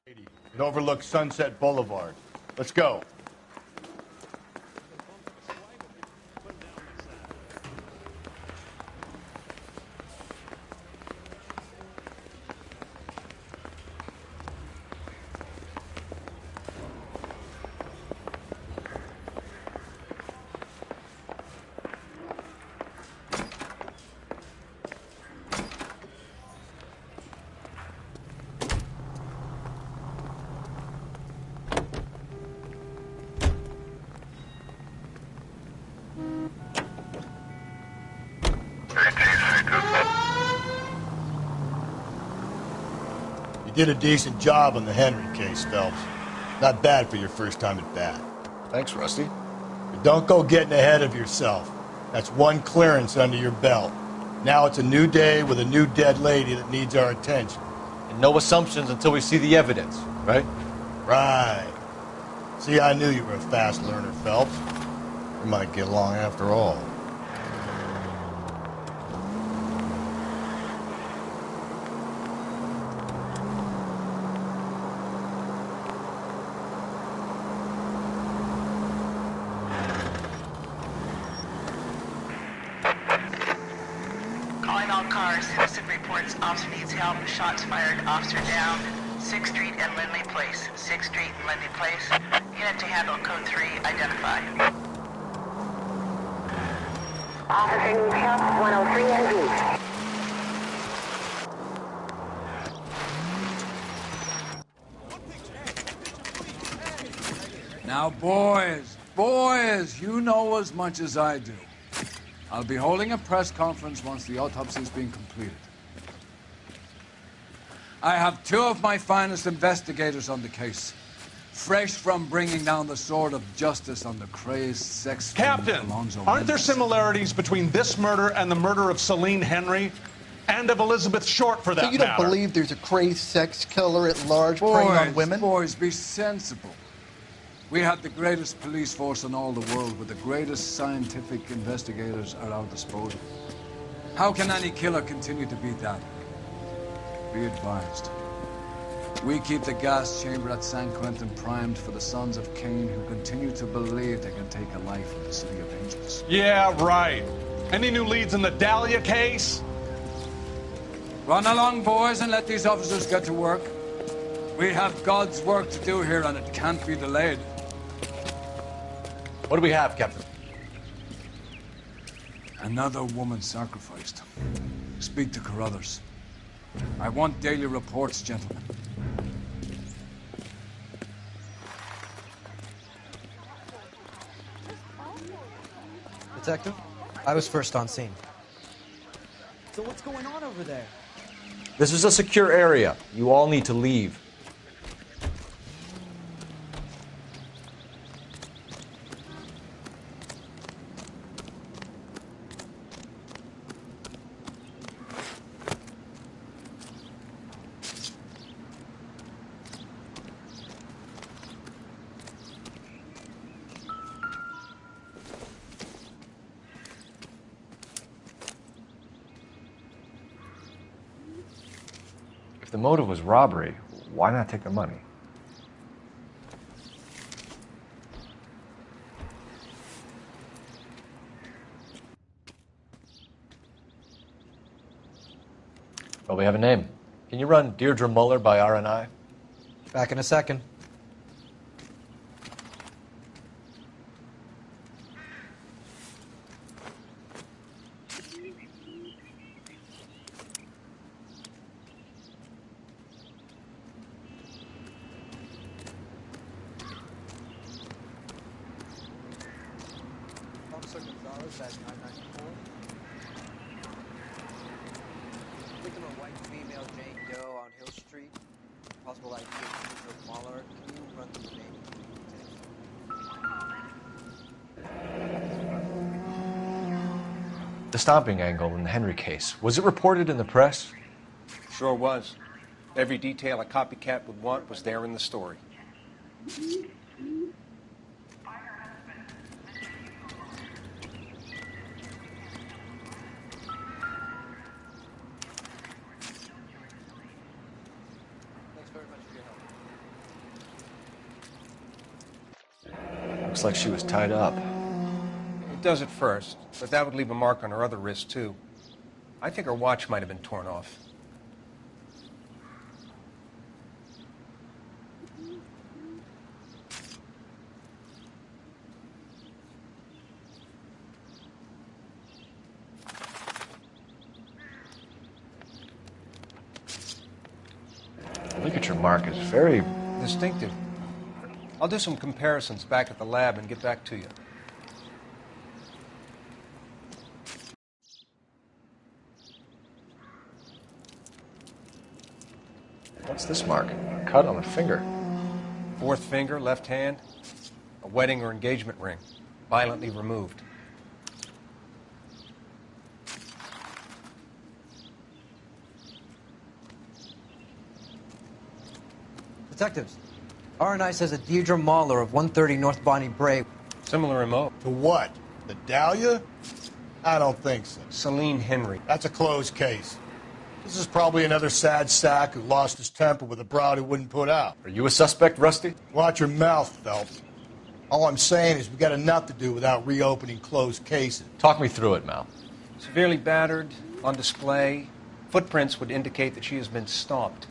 It overlooks Sunset Boulevard. Let's go. You did a decent job on the Henry case, Phelps. Not bad for your first time at bat. Thanks, Rusty. But don't go getting ahead of yourself. That's one clearance under your belt. Now it's a new day with a new dead lady that needs our attention. And no assumptions until we see the evidence, right? Right. See, I knew you were a fast learner, Phelps. We might get along after all. Calling all cars. Citizen reports officer needs help. Shots fired. Officer down. 6th Street and Lindley Place. 6th Street and Lindley Place. Unit to handle code 3. Identify. Officer needs help. 103 NV. Now, boys, you know as much as I do. I'll be holding a press conference once the autopsy's been completed. I have 2 of my finest investigators on the case, fresh from bringing down the sword of justice on the crazed sex Captain, Alonzo aren't there Mendes. similarities between this murder and the murder of Celine Henry and of Elizabeth Short, for that So you don't matter? believe there's a crazed sex killer at large preying on women? Boys, be sensible. We have the greatest police force in all the world with the greatest scientific investigators at our disposal. How can any killer continue to be that? Be advised. We keep the gas chamber at San Quentin primed for the sons of Cain who continue to believe they can take a life in the City of Angels. Yeah, right. Any new leads in the Dahlia case? Run along, boys, and let these officers get to work. We have God's work to do here, and it can't be delayed. What do we have, Captain? Another woman sacrificed. Speak to Carruthers. I want daily reports, gentlemen. Detective, I was first on scene. So what's going on over there? This is a secure area. You all need to leave. If the motive was robbery, why not take the money? Well, we have a name. Can you run Deirdre Muller by RNI? Back in a second. Officer Gonzalez at 994. Victim a white female Jane Doe on Hill Street. Possible ID of Deirdre Muller. Can you run through the name? The stomping angle in the Henry case, was it reported in the press? Sure was. Every detail a copycat would want was there in the story. Thanks very much for your help. like she was tied up. It does at first, but that would leave a mark on her other wrist, too. I think her watch might have been torn off. The ligature mark is very distinctive. I'll do some comparisons back at the lab and get back to you. What's this mark? A cut on the finger. Fourth finger, left hand. A wedding or engagement ring. Violently removed. Detectives, RNI says a Deirdre Mahler of 130 North Bonnie Bray. Similar MO. To what? The Dahlia? I don't think so. Celine Henry. That's a closed case. This is probably another sad sack who lost his temper with a broad who wouldn't put out. Are you a suspect, Rusty? Watch your mouth, Phelps. All I'm saying is we got enough to do without reopening closed cases. Talk me through it, Mal. Severely battered, on display. Footprints would indicate that she has been stomped.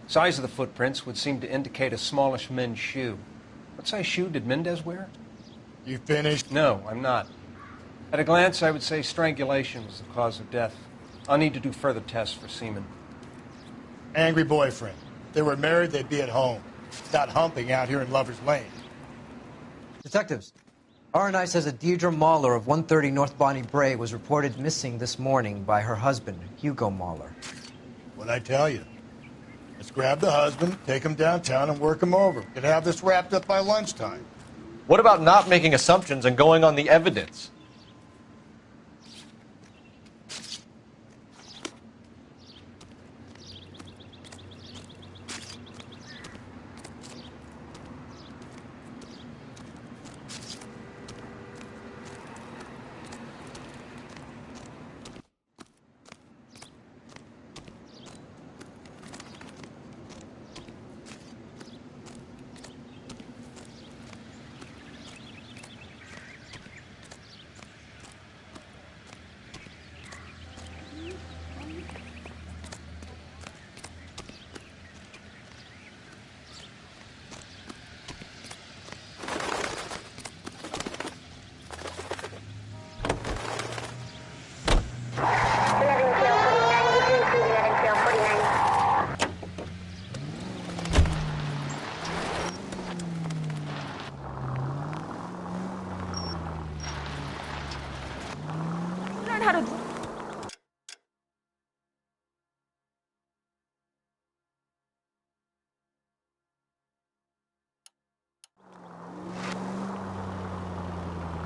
Size of the footprints would seem to indicate a smallish men's shoe. What size shoe did Mendez wear? You finished? No, I'm not. At a glance, I would say strangulation was the cause of death. I'll need to do further tests for semen. Angry boyfriend. If they were married, they'd be at home. Not humping out here in Lover's Lane. Detectives, RNI says a Deirdre Mahler of 130 North Bonnie Bray was reported missing this morning by her husband, Hugo Mahler. What'd I tell you? Let's grab the husband, take him downtown, and work him over. We could have this wrapped up by lunchtime. What about not making assumptions and going on the evidence?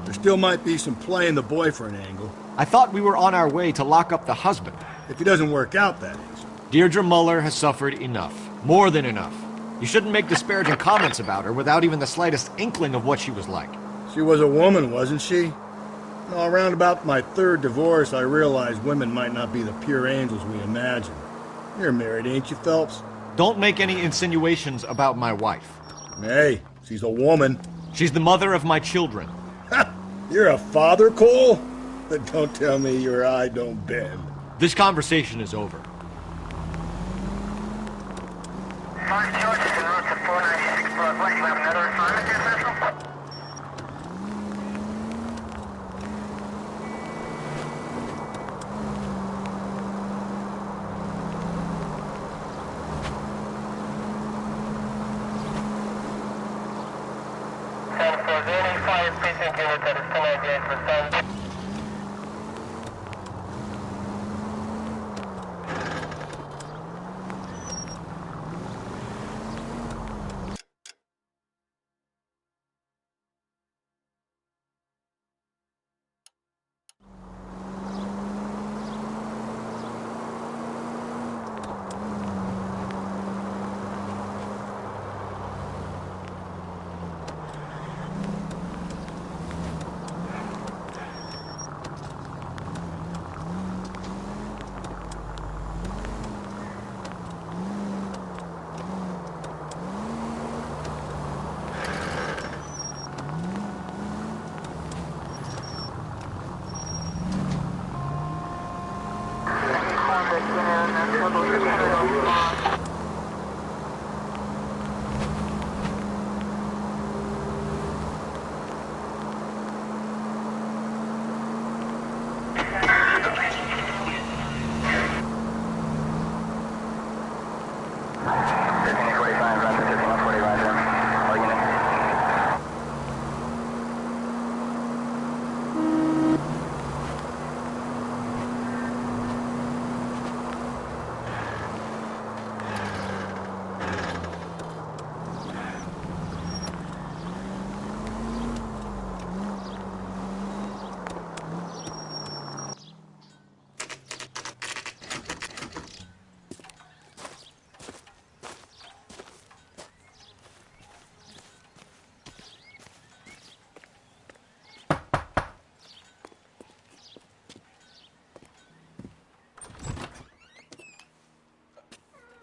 There still might be some play in the boyfriend angle. I thought we were on our way to lock up the husband. If he doesn't work out, that is. Deirdre Muller has suffered enough. More than enough. You shouldn't make disparaging comments about her without even the slightest inkling of what she was like. She was a woman, wasn't she? No, around about my third divorce, I realized women might not be the pure angels we imagine. You're married, ain't you, Phelps? Don't make any insinuations about my wife. Hey, she's a woman. She's the mother of my children. You're a father, Cole? But don't tell me your eye don't bend. This conversation is over. 5 George is en route to 496 Broadway. You have another assignment there, Central? Fire precinct unit that is 1098 for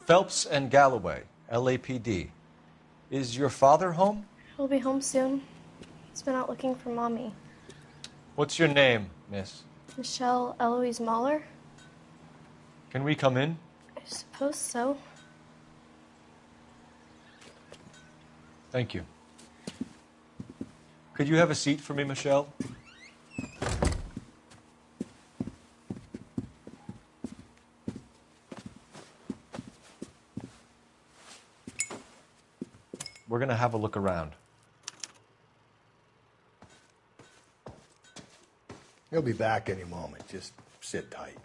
Phelps and Galloway, LAPD. Is your father home? He'll be home soon. He's been out looking for Mommy. What's your name, miss? Michelle Eloise Mahler? Can we come in? I suppose so. Thank you. Could you have a seat for me, Michelle? We're going to have a look around. He'll be back any moment. Just sit tight.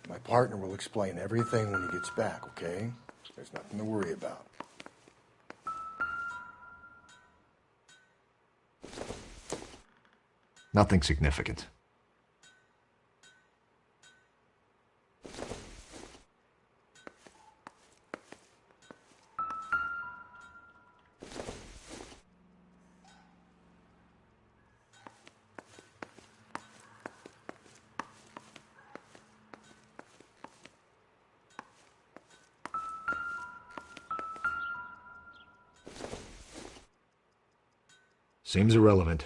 My partner will explain everything when he gets back, okay? There's nothing to worry about. Nothing significant. Seems irrelevant.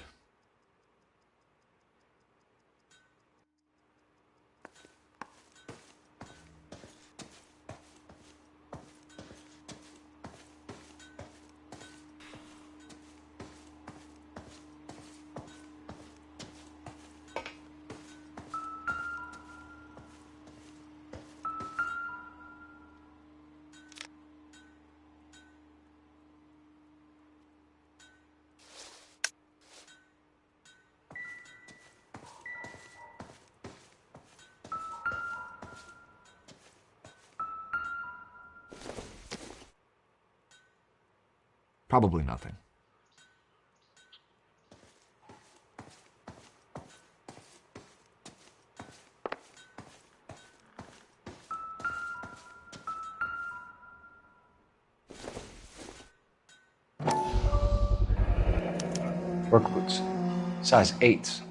Probably nothing. Work boots. Size 8s.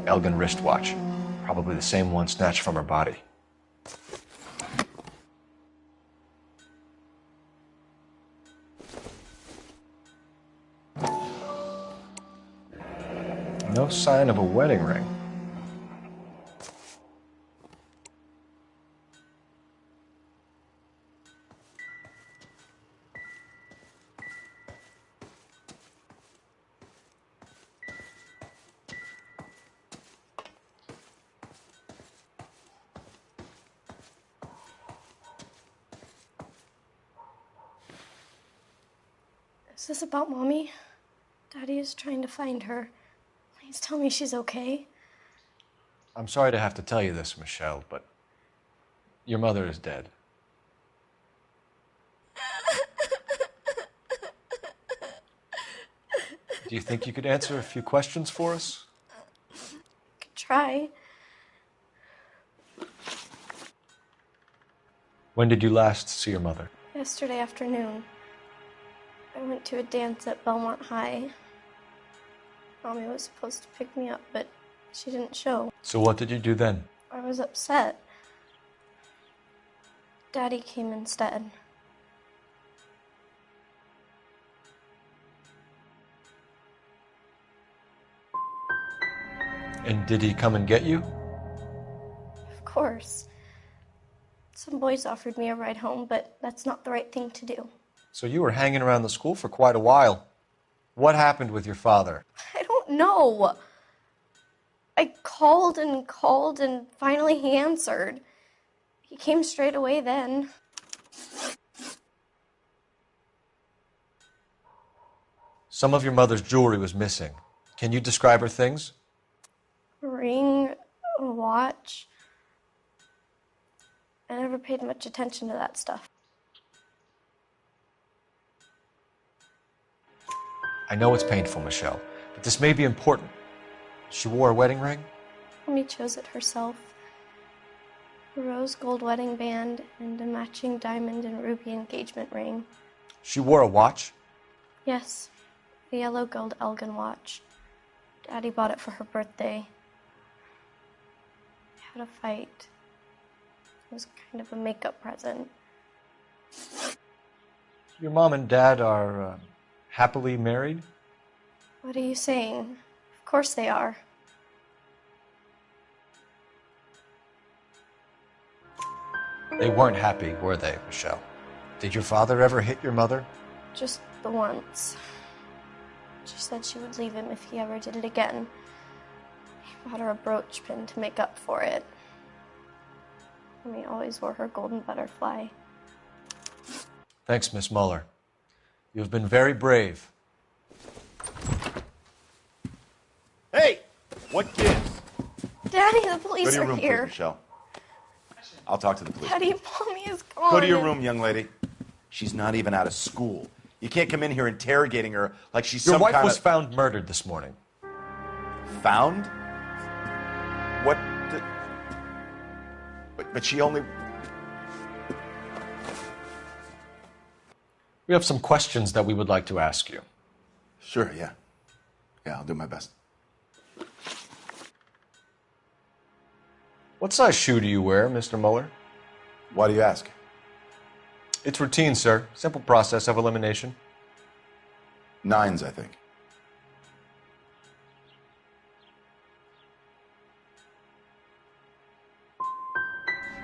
Elgin wristwatch. Probably the same one snatched from her body. No sign of a wedding ring. Is this about Mommy? Daddy is trying to find her. Please tell me she's okay. I'm sorry to have to tell you this, Michelle, but your mother is dead. Do you think you could answer a few questions for us? Could try. When did you last see your mother? Yesterday afternoon. I went to a dance at Belmont High. Mommy was supposed to pick me up, but she didn't show. So what did you do then? I was upset. Daddy came instead. And did he come and get you? Of course. Some boys offered me a ride home, but that's not the right thing to do. So you were hanging around the school for quite a while. What happened with your father? I don't know. I called and finally he answered. He came straight away then. Some of your mother's jewelry was missing. Can you describe her things? A ring, a watch. I never paid much attention to that stuff. I know it's painful, Michelle, but this may be important. She wore a wedding ring? Mommy chose it herself. A rose gold wedding band and a matching diamond and ruby engagement ring. She wore a watch? Yes, a yellow gold Elgin watch. Daddy bought it for her birthday. We had a fight. It was kind of a makeup present. Your mom and dad are happily married? What are you saying? Of course they are. They weren't happy, were they, Michelle? Did your father ever hit your mother? Just the once. She said she would leave him if he ever did it again. He bought her a brooch pin to make up for it. Mommy always wore her golden butterfly. Thanks, Miss Muller. You have been very brave. Hey! What gives? Daddy, the police Go to your are room, here. please, Michelle. I'll talk to the police. Daddy, Mommy is gone. Go to your room, young lady. She's not even out of school. You can't come in here interrogating her like she's Your some wife kind was of... found murdered this morning. Found? What the... But she only... We have some questions that we would like to ask you. Sure, yeah. Yeah, I'll do my best. What size shoe do you wear, Mr. Muller? Why do you ask? It's routine, sir. Simple process of elimination. 9s, I think.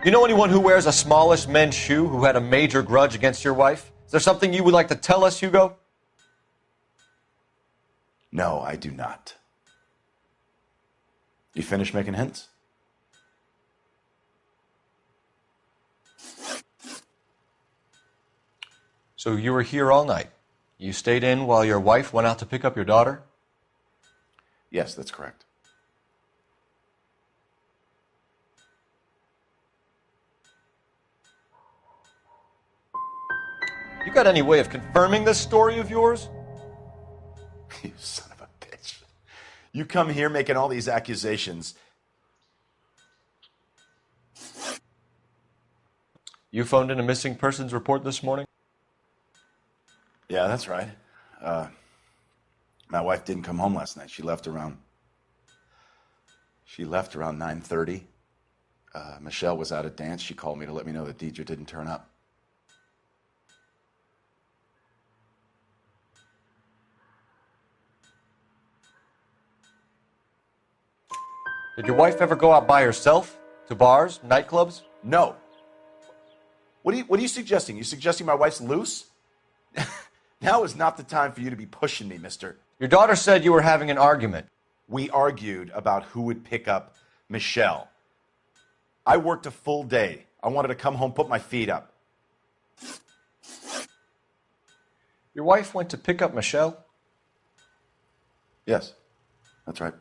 You know anyone who wears a smallish men's shoe who had a major grudge against your wife? Is there something you would like to tell us, Hugo? No, I do not. You finished making hints? So you were here all night. You stayed in while your wife went out to pick up your daughter? Yes, that's correct. You got any way of confirming this story of yours? You son of a bitch. You come here making all these accusations. You phoned in a missing persons report this morning? Yeah, that's right. My wife didn't come home last night. She left around 9:30. Michelle was out at dance. She called me to let me know that Deidre didn't turn up. Did your wife ever go out by herself? To bars, nightclubs? No. What are you suggesting? You suggesting my wife's loose? Now is not the time for you to be pushing me, mister. Your daughter said you were having an argument. We argued about who would pick up Michelle. I worked a full day. I wanted to come home, put my feet up. Your wife went to pick up Michelle? Yes, that's right.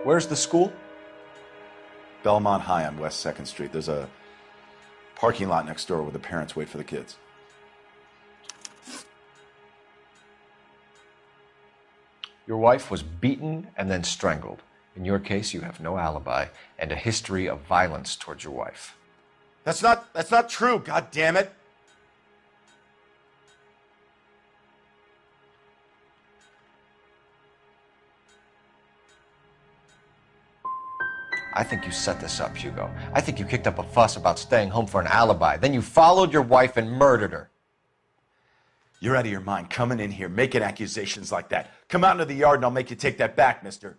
Where's the school? Belmont High on West 2nd Street. There's a Parking lot next door where the parents wait for the kids. Your wife was beaten and then strangled. In your case, you have no alibi and a history of violence towards your wife. That's not true, god damn it. I think you set this up, Hugo. I think you kicked up a fuss about staying home for an alibi. Then you followed your wife and murdered her. You're out of your mind coming in here making accusations like that. Come out into the yard and I'll make you take that back, mister.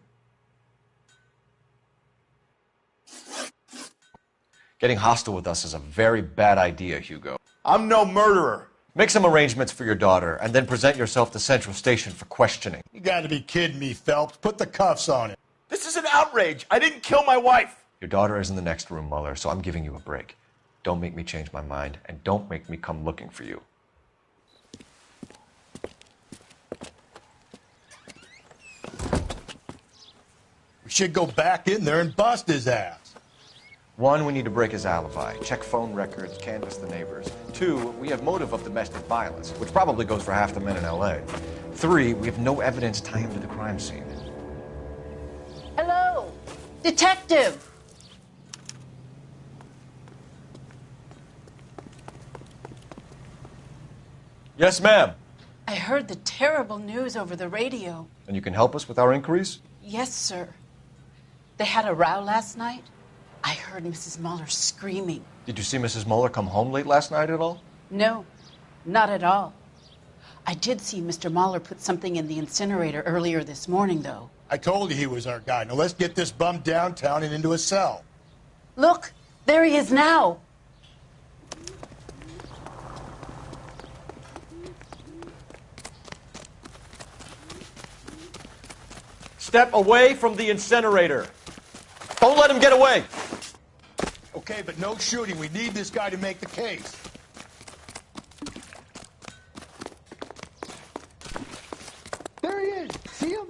Getting hostile with us is a very bad idea, Hugo. I'm no murderer. Make some arrangements for your daughter and then present yourself to Central Station for questioning. You gotta be kidding me, Phelps. Put the cuffs on him. This is an outrage. I didn't kill my wife. Your daughter is in the next room, Mueller, so I'm giving you a break. Don't make me change my mind, and don't make me come looking for you. We should go back in there and bust his ass. 1, we need to break his alibi. Check phone records, canvass the neighbors. 2, we have motive of domestic violence, which probably goes for half the men in L.A. 3, we have no evidence tying him to the crime scene. Hello, detective. Yes, ma'am. I heard the terrible news over the radio. And you can help us with our inquiries? Yes, sir. They had a row last night. I heard Mrs. Mueller screaming. Did you see Mrs. Mueller come home late last night at all? No, not at all. I did see Mr. Mueller put something in the incinerator earlier this morning, though. I told you he was our guy. Now let's get this bum downtown and into a cell. Look, there he is now. Step away from the incinerator. Don't let him get away. Okay, but no shooting. We need this guy to make the case. There he is. See him?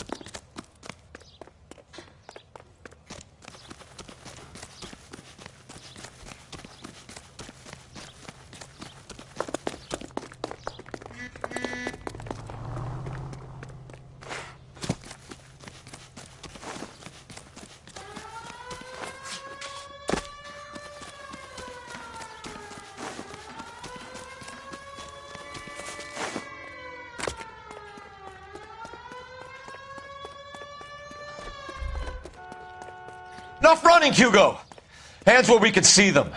Enough running, Hugo! Hands where we can see them.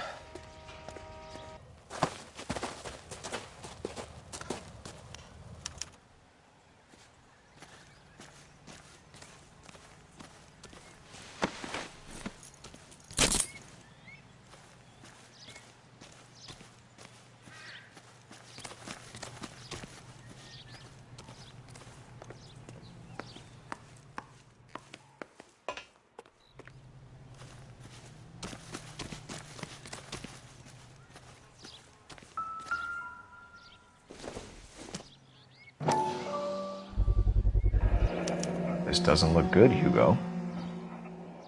This doesn't look good, Hugo.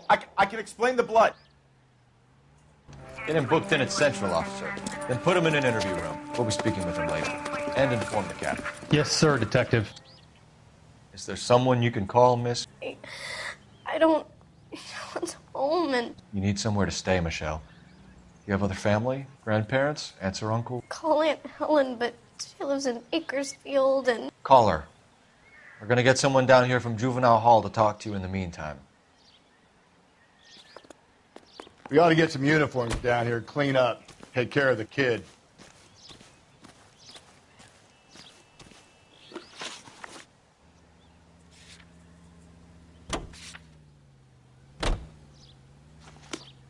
I can explain the blood. Get him booked in at Central, officer. Then put him in an interview room. We'll be speaking with him later. And inform the captain. Yes, sir, detective. Is there someone you can call, miss? I don't want home and You need somewhere to stay, Michelle. You have other family? Grandparents? Aunts or uncle? call Aunt Helen, but she lives in Bakersfield and Call her. We're gonna get someone down here from Juvenile Hall to talk to you in the meantime. We ought to get some uniforms down here, clean up, take care of the kid.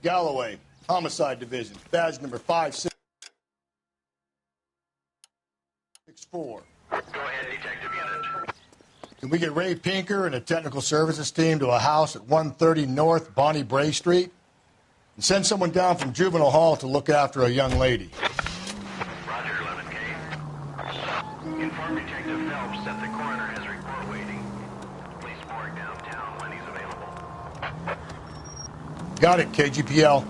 Galloway, Homicide Division, badge number 5664. Go ahead, detective unit. Can we get Ray Pinker and a technical services team to a house at 130 North Bonnie Bray Street? And send someone down from Juvenile Hall to look after a young lady. Roger, 11K. Inform Detective Phelps that the coroner has report waiting. Police morgue downtown when he's available. Got it, KGPL.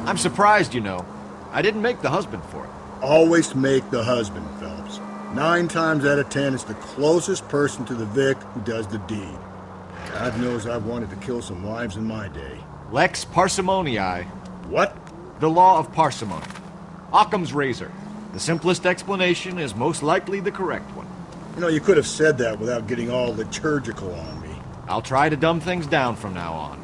I'm surprised, you know. I didn't make the husband for it. Always make the husband, Phelps. 9 times out of 10, it's the closest person to the Vic who does the deed. God knows I've wanted to kill some wives in my day. Lex parsimoniae. What? The law of parsimony. Occam's razor. The simplest explanation is most likely the correct one. You know, you could have said that without getting all liturgical on me. I'll try to dumb things down from now on.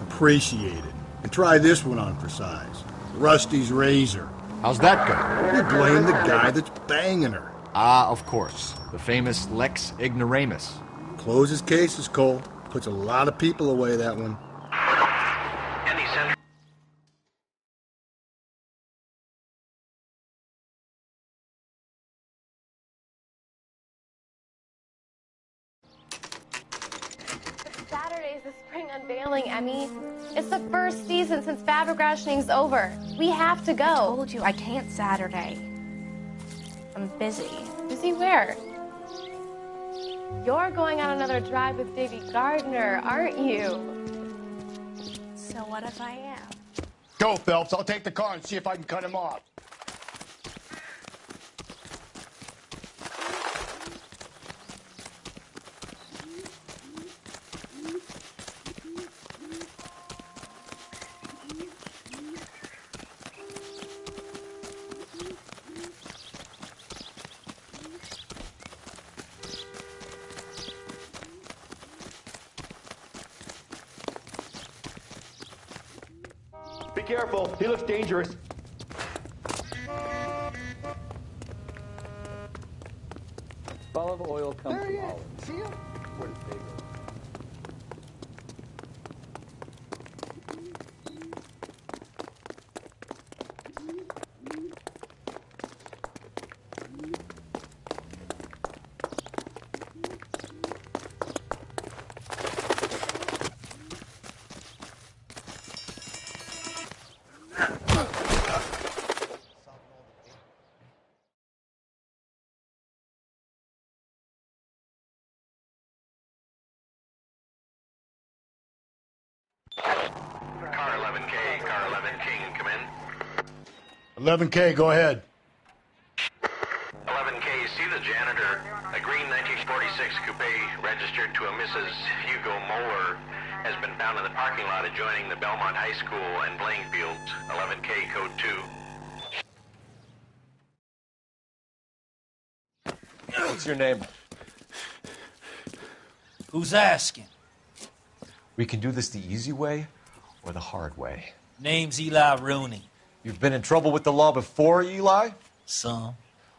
Appreciate it. And try this one on for size. Rusty's razor. How's that go? You blame the guy that's banging her. Ah, of course. The famous Lex ignoramus. Closes cases, Cole. Puts a lot of people away, that one. Any central... Saturday's the spring unveiling, Emmy. It's the first season since fabric rationing's over. We have to go. I told you I can't Saturday. I'm busy. Busy where? You're going on another drive with Davy Gardner, aren't you? So what if I am? Go, Phelps. I'll take the car and see if I can cut him off. Be careful. He looks dangerous. Olive oil comes There he from is. olive. See him? Where does they go? Car 11K, car 11K, come in. 11K, go ahead. 11K, see the janitor. A green 1946 coupe registered to a Mrs. Hugo Moeller has been found in the parking lot adjoining the Belmont High School and playing fields. 11K, code 2. What's your name? Who's asking? We can do this the easy way or the hard way. Name's Eli Rooney. You've been in trouble with the law before, Eli? Some.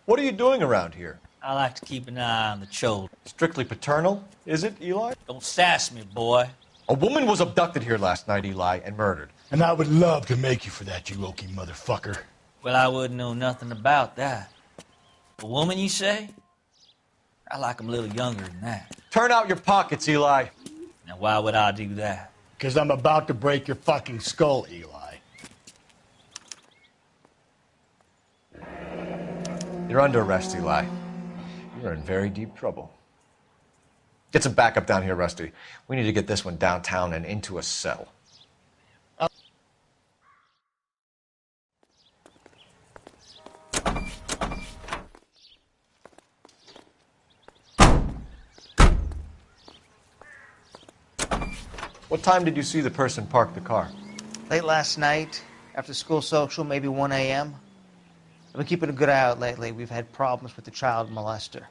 What are you doing around here? I like to keep an eye on the children. Strictly paternal, is it, Eli? Don't sass me, boy. A woman was abducted here last night, Eli, and murdered. And I would love to make you for that, you oaky motherfucker. Well, I wouldn't know nothing about that. A woman, you say? I like 'em a little younger than that. Turn out your pockets, Eli. Now, why would I do that? Because I'm about to break your fucking skull, Eli. You're under arrest, Eli. You're in very deep trouble. Get some backup down here, Rusty. We need to get this one downtown and into a cell. What time did you see the person park the car? Late last night, after school social, maybe 1 a.m. I've been keeping a good eye out lately. We've had problems with the child molester.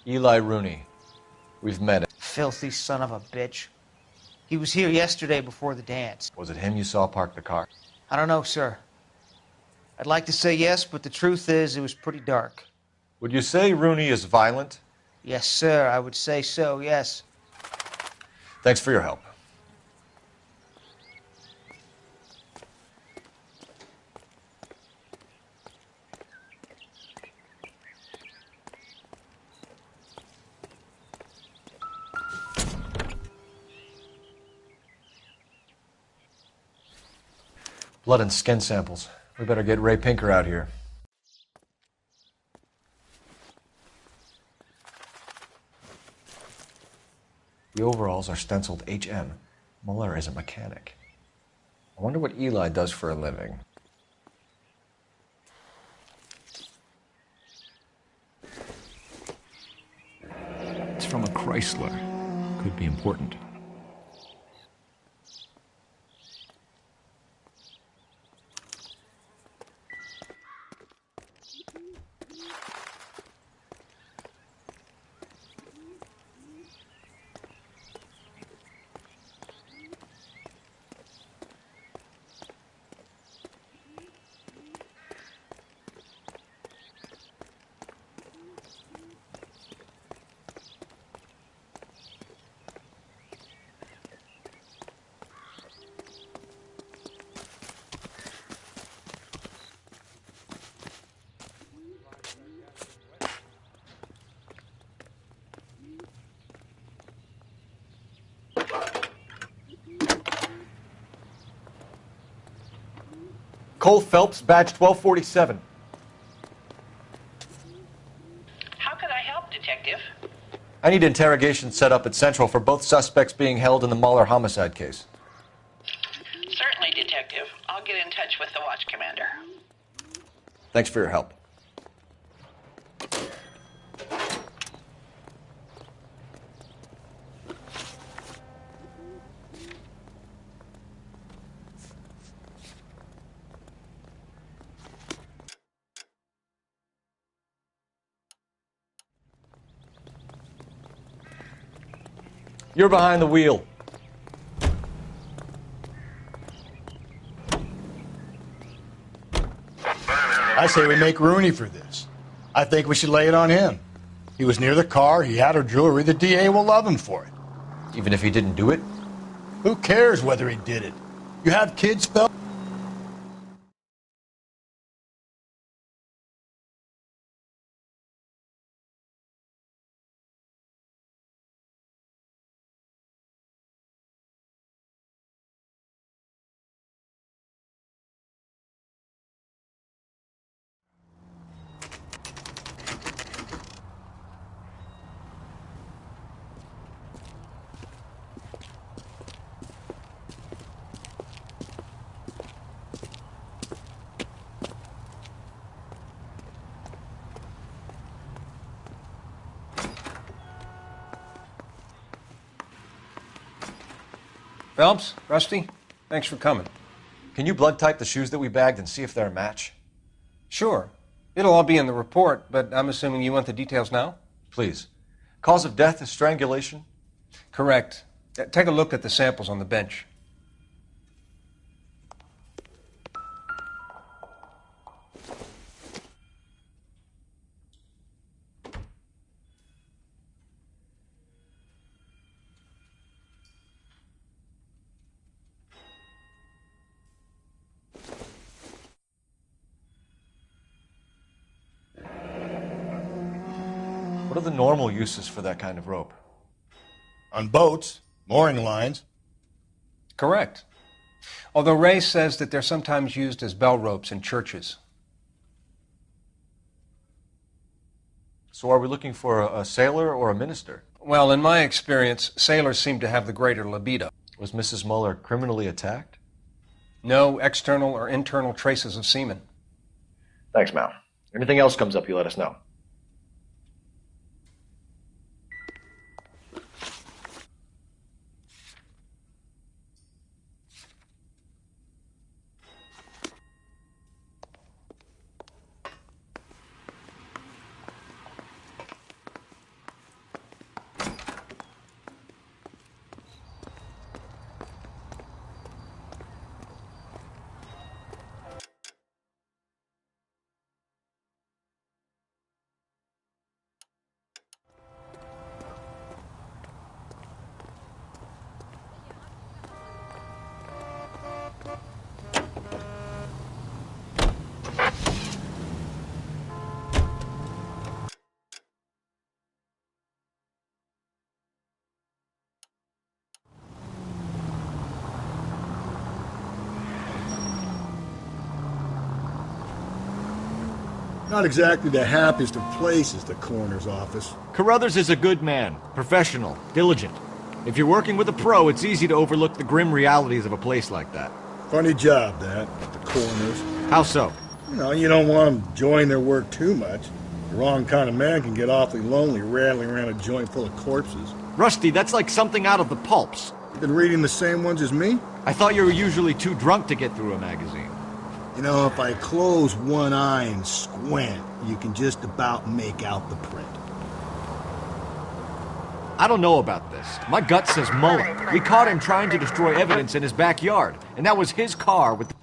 Eli Rooney. We've met him. Filthy son of a bitch. He was here yesterday before the dance. Was it him you saw park the car? I don't know, sir. I'd like to say yes, but the truth is it was pretty dark. Would you say Rooney is violent? Yes, sir. I would say so, yes. Thanks for your help. Blood and skin samples. We better get Ray Pinker out here. The overalls are stenciled HM. Muller is a mechanic. I wonder what Eli does for a living. Chrysler could be important. Cole Phelps, badge 1247. How can I help, Detective? I need interrogation set up at Central for both suspects being held in the Mahler homicide case. Certainly, Detective. I'll get in touch with the watch commander. Thanks for your help. You're behind the wheel. I say we make Rooney for this. I think we should lay it on him. He was near the car, he had her jewelry, the DA will love him for it. Even if he didn't do it? Who cares whether he did it? You have kids, Phil? Phelps, Rusty, thanks for coming. Can you blood type the shoes that we bagged and see if they're a match? Sure. It'll all be in the report, but I'm assuming you want the details now? Please. Cause of death is strangulation? Correct. Take a look at the samples on the bench. What are the normal uses for that kind of rope? On boats, mooring lines. Correct. Although Ray says that they're sometimes used as bell ropes in churches. So are we looking for a sailor or a minister? Well, in my experience, sailors seem to have the greater libido. Was Mrs. Muller criminally attacked? No external or internal traces of semen. Thanks, Mal. Anything else comes up, you let us know. Not exactly the happiest of places, the coroner's office. Carruthers is a good man, professional, diligent. If you're working with a pro, it's easy to overlook the grim realities of a place like that. Funny job, that, the coroner's. How so? You know, you don't want them enjoying their work too much. The wrong kind of man can get awfully lonely rattling around a joint full of corpses. Rusty, that's like something out of the pulps. You been reading the same ones as me? I thought you were usually too drunk to get through a magazine. You know, if I close one eye and squint, you can just about make out the print. I don't know about this. My gut says Muller. We caught him trying to destroy evidence in his backyard, and that was his car with...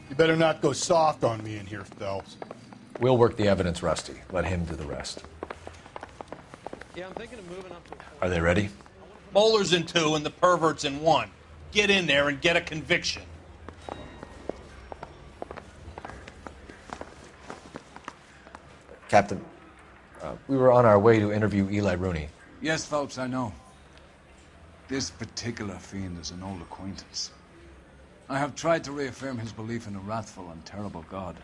You better not go soft on me in here, Phelps. We'll work the evidence, Rusty. Let him do the rest. Yeah, I'm thinking of moving up to... Are they ready? Moeller's in 2 and the pervert's in 1. Get in there and get a conviction. Captain, we were on our way to interview Eli Rooney. Yes, Phelps, I know. This particular fiend is an old acquaintance. I have tried to reaffirm his belief in a wrathful and terrible God.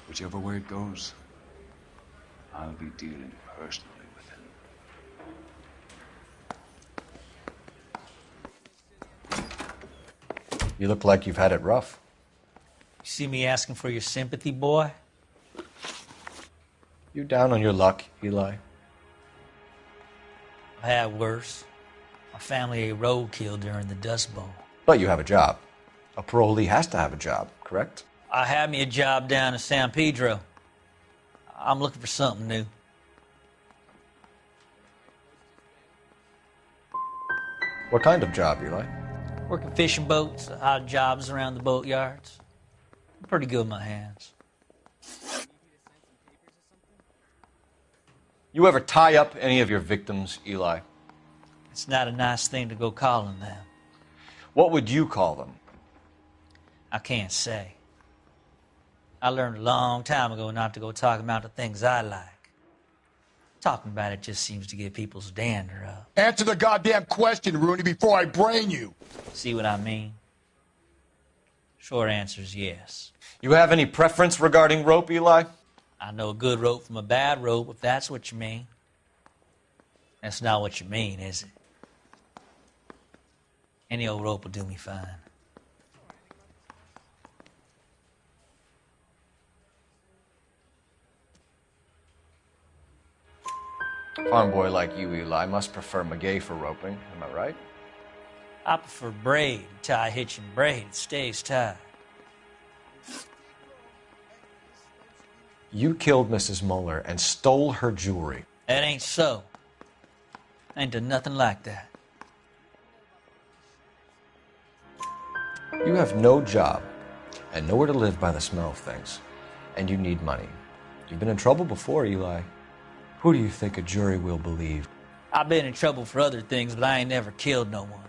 Whichever way it goes, I'll be dealing personally with him. You look like you've had it rough. You see me asking for your sympathy, boy? You down on your luck, Eli? I had worse. My family ate roadkill during the Dust Bowl. But you have a job. A parolee has to have a job, correct? I had me a job down in San Pedro. I'm looking for something new. What kind of job, Eli? Working fishing boats, odd jobs around the boatyards. I'm pretty good with my hands. You ever tie up any of your victims, Eli? It's not a nice thing to go calling them. What would you call them? I can't say. I learned a long time ago not to go talking about the things I like. Talking about it just seems to get people's dander up. Answer the goddamn question, Rooney, before I brain you. See what I mean? Short answer is yes. You have any preference regarding rope, Eli? I know a good rope from a bad rope, if that's what you mean. That's not what you mean, is it? Any old rope will do me fine. Farm boy like you, Eli, must prefer McGay for roping. Am I right? I prefer braid. Tie, hitch, and braid. It stays tied. You killed Mrs. Muller and stole her jewelry. That ain't so. I ain't done nothing like that. You have no job and nowhere to live by the smell of things. And you need money. You've been in trouble before, Eli. Who do you think a jury will believe? I've been in trouble for other things, but I ain't never killed no one.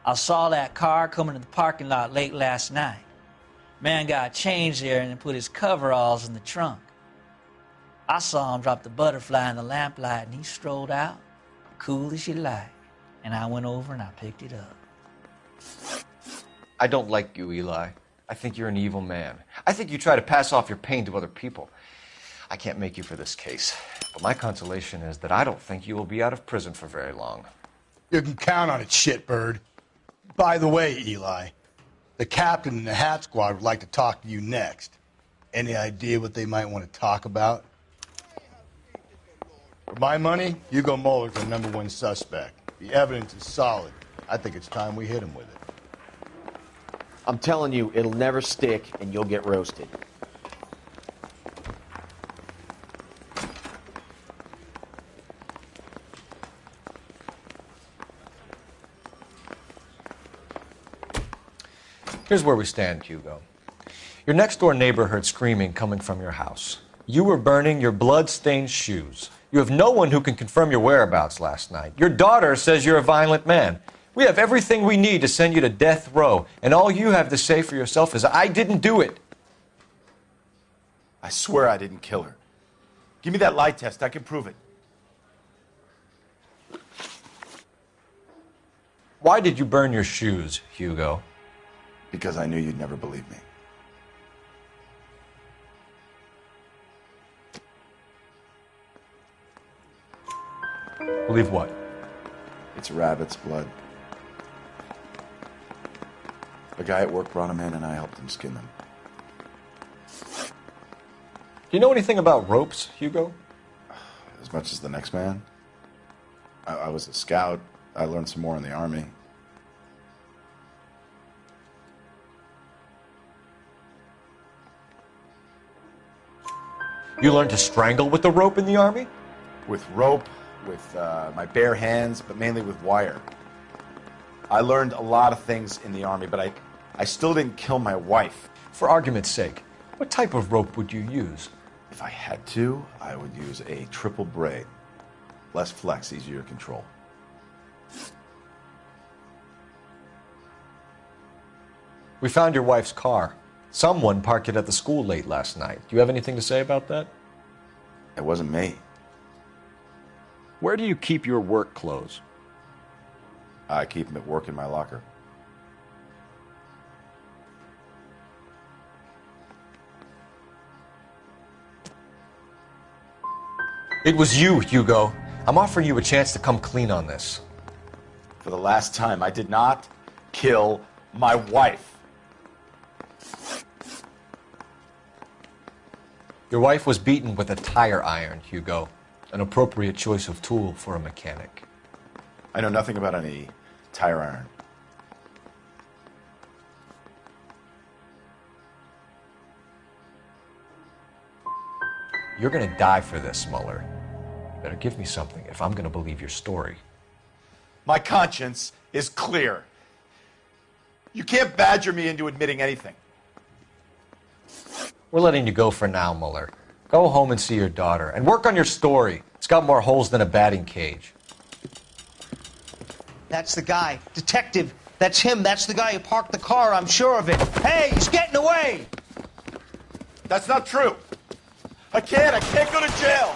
I saw that car coming to the parking lot late last night. Man got changed there and then put his coveralls in the trunk. I saw him drop the butterfly in the lamplight and he strolled out, cool as you like. And I went over and I picked it up. I don't like you, Eli. I think you're an evil man. I think you try to pass off your pain to other people. I can't make you for this case, but my consolation is that I don't think you will be out of prison for very long. You can count on it, shitbird. By the way, Eli, the captain and the hat squad would like to talk to you next. Any idea what they might want to talk about? For my money, Hugo Muller's the #1 suspect. The evidence is solid. I think it's time we hit him with it. I'm telling you, it'll never stick, and you'll get roasted. Here's where we stand, Hugo. Your next-door neighbor heard screaming coming from your house. You were burning your blood-stained shoes. You have no one who can confirm your whereabouts last night. Your daughter says you're a violent man. We have everything we need to send you to death row, and all you have to say for yourself is, I didn't do it. I swear I didn't kill her. Give me that lie test. I can prove it. Why did you burn your shoes, Hugo? Because I knew you'd never believe me. Believe what? It's rabbit's blood. A guy at work brought him in and I helped him skin them. Do you know anything about ropes, Hugo? As much as the next man. I was a scout. I learned some more in the Army. You learned to strangle with the rope in the Army? With rope, with my bare hands, but mainly with wire. I learned a lot of things in the Army, but I still didn't kill my wife. For argument's sake, what type of rope would you use? If I had to, I would use a triple braid. Less flex, easier to control. We found your wife's car. Someone parked it at the school late last night. Do you have anything to say about that? It wasn't me. Where do you keep your work clothes? I keep them at work in my locker. It was you, Hugo. I'm offering you a chance to come clean on this. For the last time, I did not kill my wife. Your wife was beaten with a tire iron, Hugo. An appropriate choice of tool for a mechanic. I know nothing about any tire iron. You're gonna die for this, Mueller. You better give me something if I'm gonna believe your story. My conscience is clear. You can't badger me into admitting anything. We're letting you go for now, Mueller. Go home and see your daughter, and work on your story. It's got more holes than a batting cage. That's the guy. Detective, that's him. That's the guy who parked the car, I'm sure of it. Hey, he's getting away! That's not true. I can't go to jail.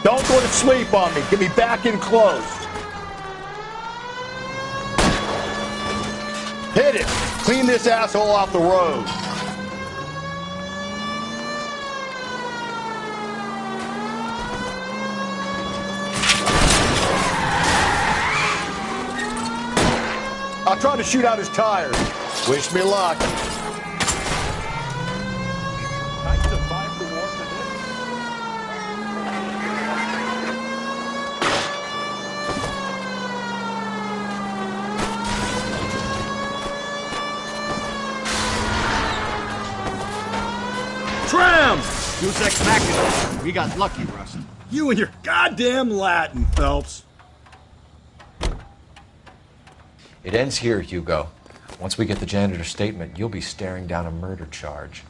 Don't go to sleep on me. Get me back in close. Hit it. Clean this asshole off the road. I'll try to shoot out his tires. Wish me luck. Tram! Deus ex machina. We got lucky, Rust. You and your goddamn Latin, Phelps. It ends here, Hugo. Once we get the janitor's statement, you'll be staring down a murder charge.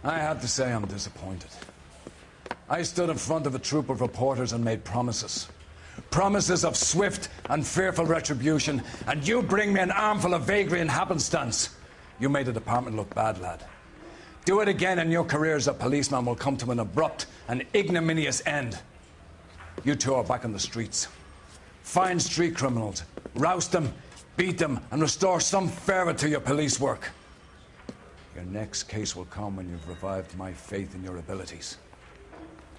I have to say I'm disappointed. I stood in front of a troop of reporters and made promises. Promises of swift and fearful retribution, and you bring me an armful of vagary and happenstance. You made the department look bad, lad. Do it again and your career as a policeman will come to an abrupt and ignominious end. You two are back on the streets. Find street criminals, roust them, beat them, and restore some fervor to your police work. Your next case will come when you've revived my faith in your abilities.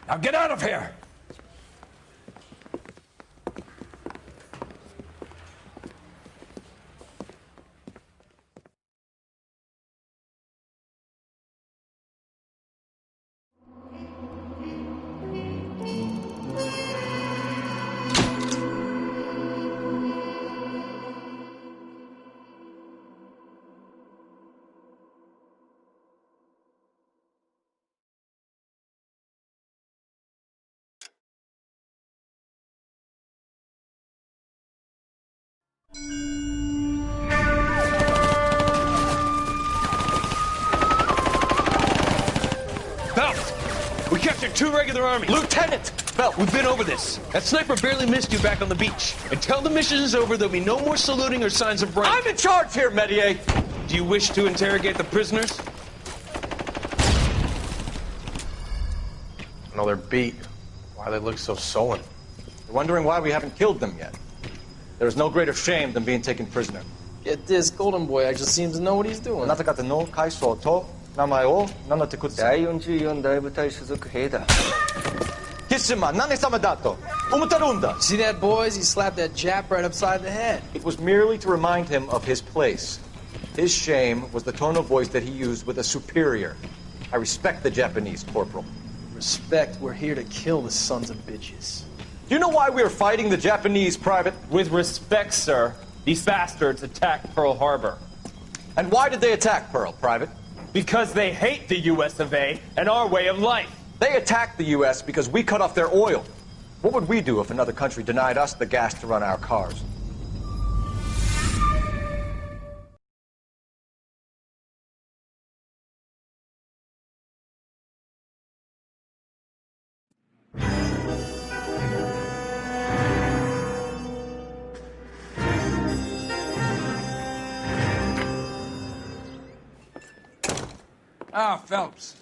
Now get out of here! We captured 2 regular army. Lieutenant! Phelps, we've been over this. That sniper barely missed you back on the beach. Until the mission is over, there'll be no more saluting or signs of rank. I'm in charge here, Medier! Do you wish to interrogate the prisoners? No, they're beat. Why they look so sullen? They're wondering why we haven't killed them yet. There is no greater shame than being taken prisoner. Get this, Golden Boy actually seems to know what he's doing. あなた方の会社と名前を名乗ってください。第44大部隊所属兵だ。キスマ、何様だと思ってるんだ。See that, boys? He slapped that Jap right upside the head. It was merely to remind him of his place. His shame was the tone of voice that he used with a superior. I respect the Japanese, Corporal. Respect, we're here to kill the sons of bitches. Do you know why we are fighting the Japanese, Private? With respect, sir, these bastards attacked Pearl Harbor. And why did they attack Pearl, Private? Because they hate the US of A and our way of life. They attacked the US because we cut off their oil. What would we do if another country denied us the gas to run our cars? Ah, Phelps.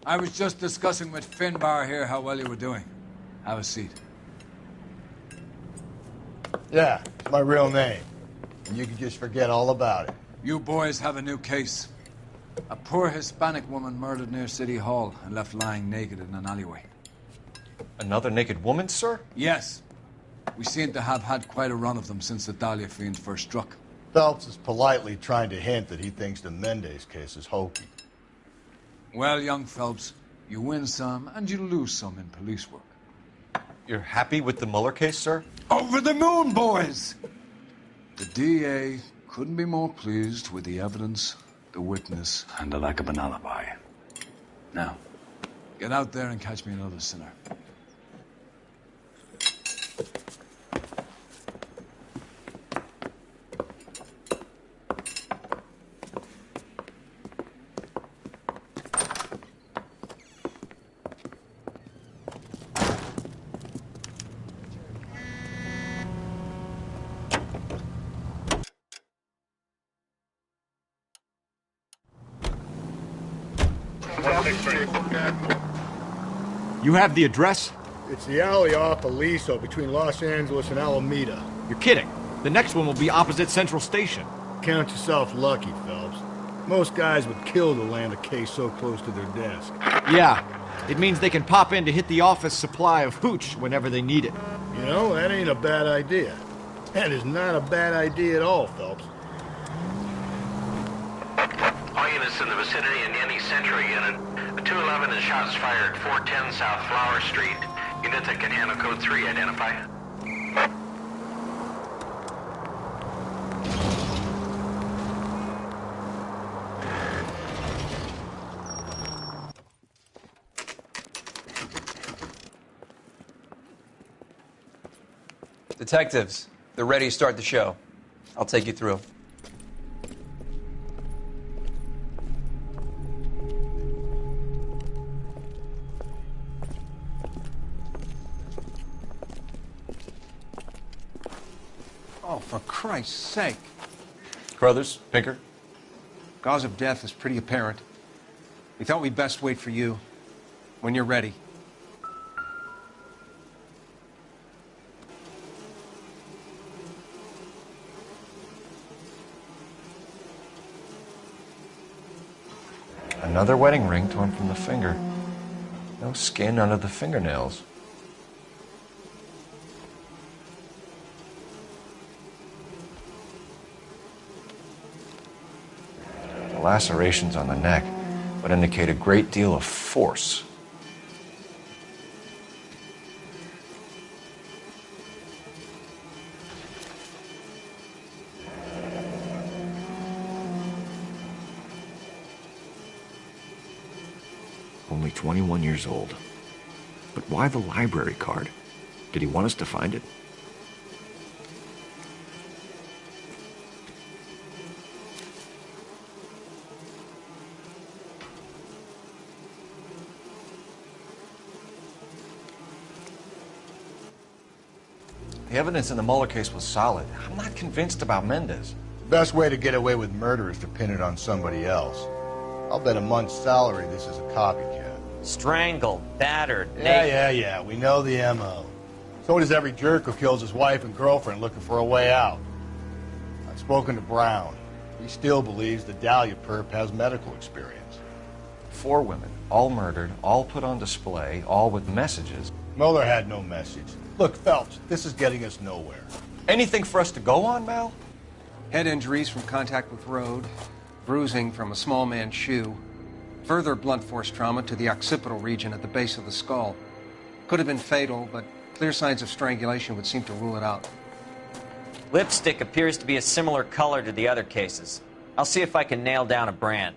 I was just discussing with Finbar here how well you were doing. Have a seat. Yeah, it's my real name. And you can just forget all about it. You boys have a new case. A poor Hispanic woman murdered near City Hall and left lying naked in an alleyway. Another naked woman, sir? Yes. We seem to have had quite a run of them since the Dahlia fiend first struck. Phelps is politely trying to hint that he thinks the Mendez case is hokey. Well, young Phelps, you win some and you lose some in police work. You're happy with the Mueller case, sir? Over the moon, boys! The DA couldn't be more pleased with the evidence, the witness, and the lack of an alibi. Now, get out there and catch me another sinner. You have the address? It's the alley off Aliso between Los Angeles and Alameda. You're kidding. The next one will be opposite Central Station. Count yourself lucky, Phelps. Most guys would kill to land a case so close to their desk. Yeah. It means they can pop in to hit the office supply of hooch whenever they need it. You know, that ain't a bad idea. That is not a bad idea at all, Phelps. All units in the vicinity in any Central unit. A 211 and shots fired, 410 South Flower Street. Unit that can handle code 3, identify. Detectives, they're ready to start the show. I'll take you through. Oh, for Christ's sake. Carruthers, Pinker. Cause of death is pretty apparent. We thought we'd best wait for you. When you're ready. Another wedding ring torn from the finger. No skin under the fingernails. The lacerations on the neck would indicate a great deal of force. Only 21 years old. But why the library card? Did he want us to find it? The evidence in the Mueller case was solid. I'm not convinced about Mendez. The best way to get away with murder is to pin it on somebody else. I'll bet a month's salary this is a copycat. Strangled, battered, Yeah. We know the M.O. So does every jerk who kills his wife and girlfriend looking for a way out. I've spoken to Brown. He still believes the Dahlia perp has medical experience. 4 women, all murdered, all put on display, all with messages. Mueller had no message. Look, Phelps, this is getting us nowhere. Anything for us to go on, Mal? Head injuries from contact with road, bruising from a small man's shoe, further blunt force trauma to the occipital region at the base of the skull. Could have been fatal, but clear signs of strangulation would seem to rule it out. Lipstick appears to be a similar color to the other cases. I'll see if I can nail down a brand.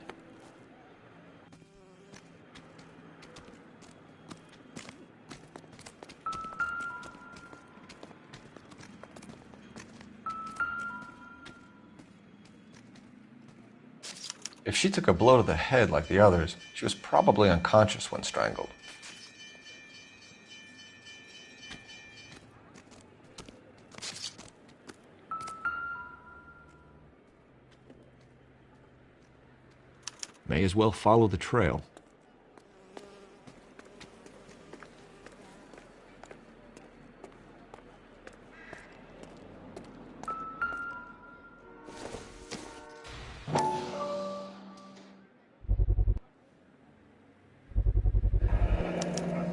If she took a blow to the head like the others, she was probably unconscious when strangled. May as well follow the trail.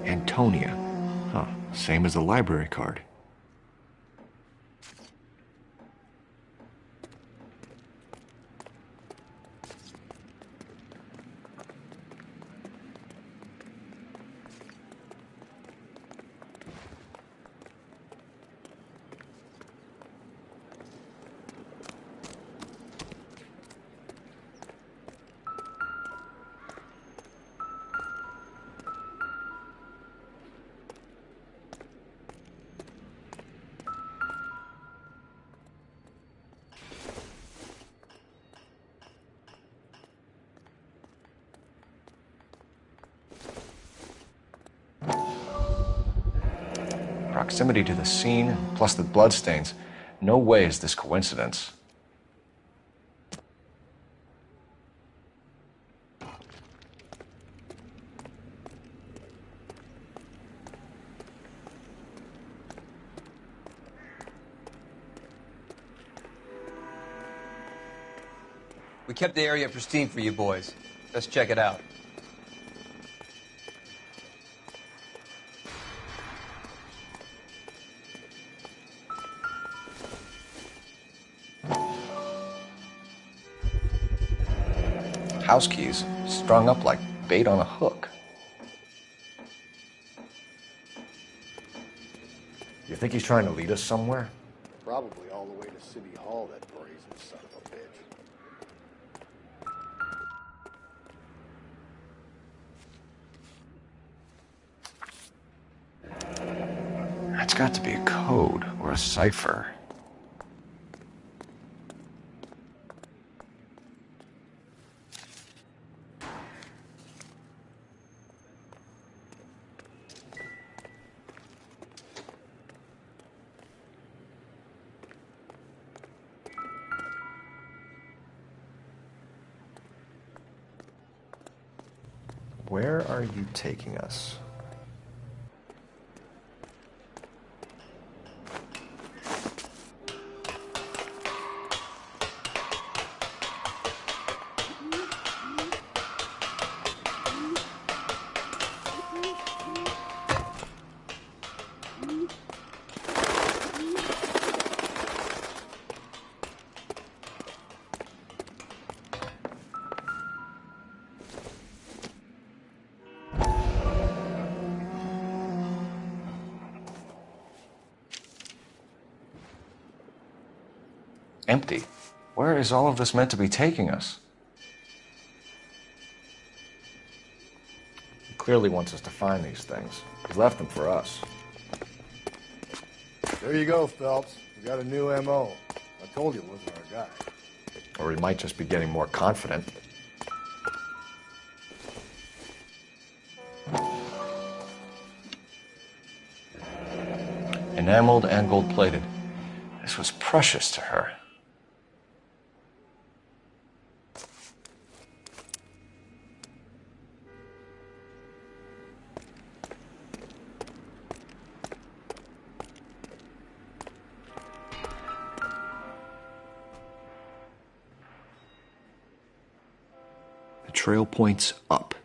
Antonia. Huh, same as the library card. Proximity to the scene, plus the bloodstains. No way is this coincidence. We kept the area pristine for you boys. Let's check it out. House keys, strung up like bait on a hook. You think he's trying to lead us somewhere? Probably all the way to City Hall, that brazen son of a bitch. That's got to be a code or a cipher. Where are you taking us? Empty. Where is all of this meant to be taking us? He clearly wants us to find these things. He left them for us. There you go, Phelps. We got a new M.O. I told you it wasn't our guy. Or he might just be getting more confident. enameled and gold-plated. This was precious to her. The trail points up.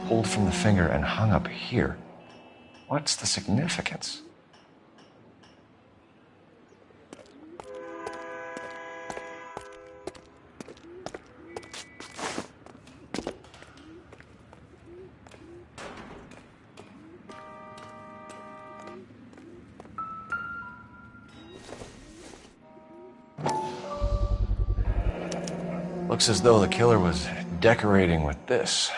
Pulled from the finger and hung up here. What's the significance? Looks as though the killer was decorating with this.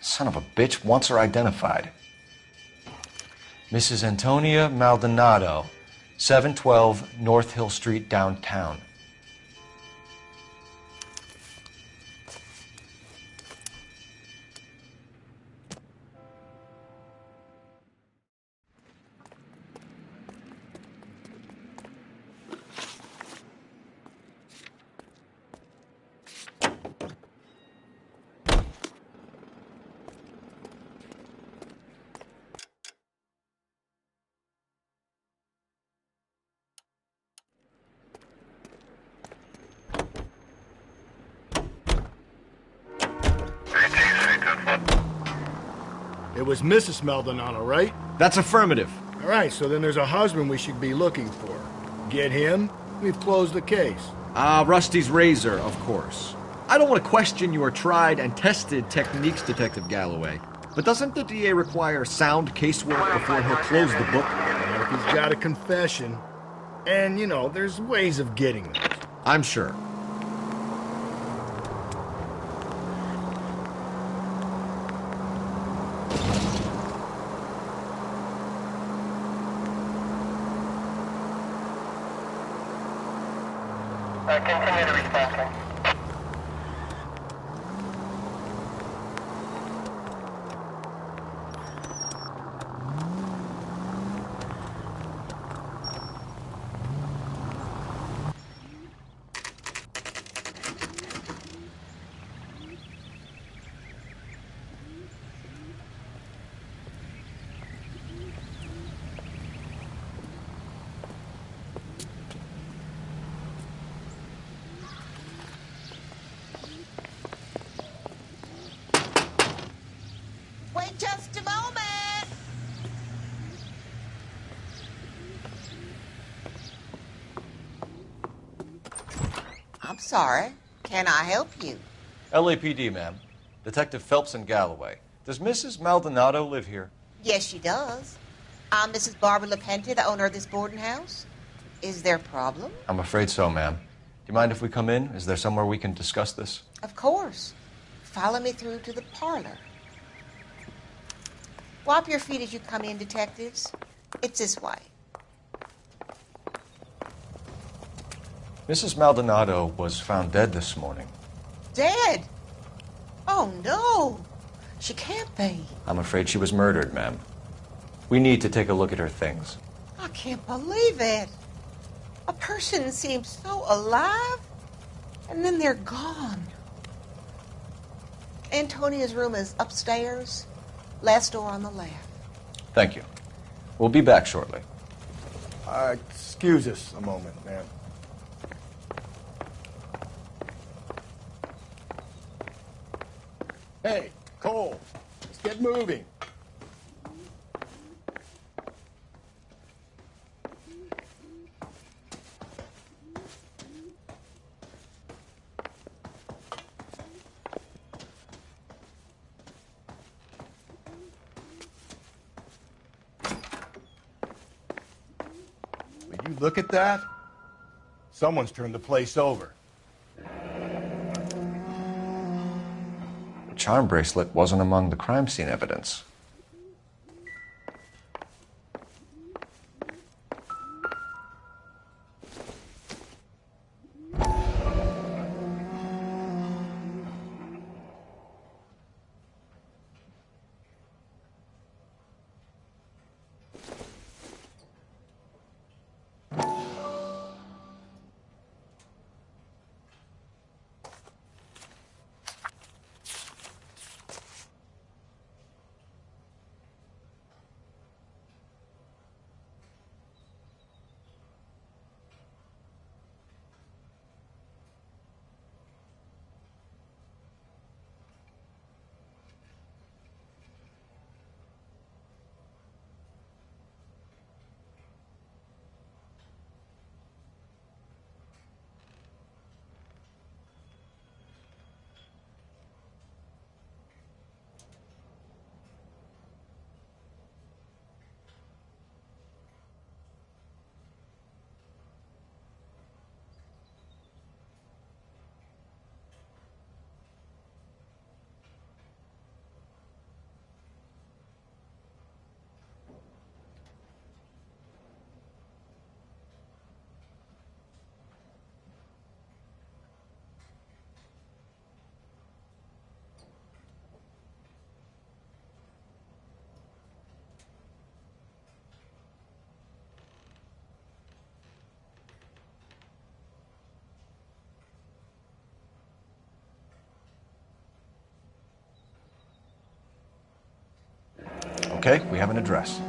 Son of a bitch wants her identified. Mrs. Antonia Maldonado, 712 North Hill Street, downtown. It was Mrs. Maldonado, right? That's affirmative. All right, so then there's a husband we should be looking for. Get him, we've closed the case. Rusty's razor, of course. I don't want to question your tried and tested techniques, Detective Galloway. But doesn't the DA require sound casework before he'll close the book? If he's got a confession. And, you know, there's ways of getting those. I'm sure. Continue to respond. Wait just a moment. I'm sorry. Can I help you? LAPD, ma'am. Detective Phelps and Galloway. Does Mrs. Maldonado live here? Yes, she does. I'm Mrs. Barbara LaPenta, the owner of this boarding house. Is there a problem? I'm afraid so, ma'am. Do you mind if we come in? Is there somewhere we can discuss this? Of course. Follow me through to the parlor. Wipe your feet as you come in, detectives. It's this way. Mrs. Maldonado was found dead this morning. Dead? Oh, no. She can't be. I'm afraid she was murdered, ma'am. We need to take a look at her things. I can't believe it. A person seems so alive, and then they're gone. Antonia's room is upstairs, last door on the left. Thank you. We'll be back shortly. Excuse us a moment, ma'am. Hey, Cole, let's get moving. Look at that. Someone's turned the place over. The charm bracelet wasn't among the crime scene evidence. Okay, we have an address.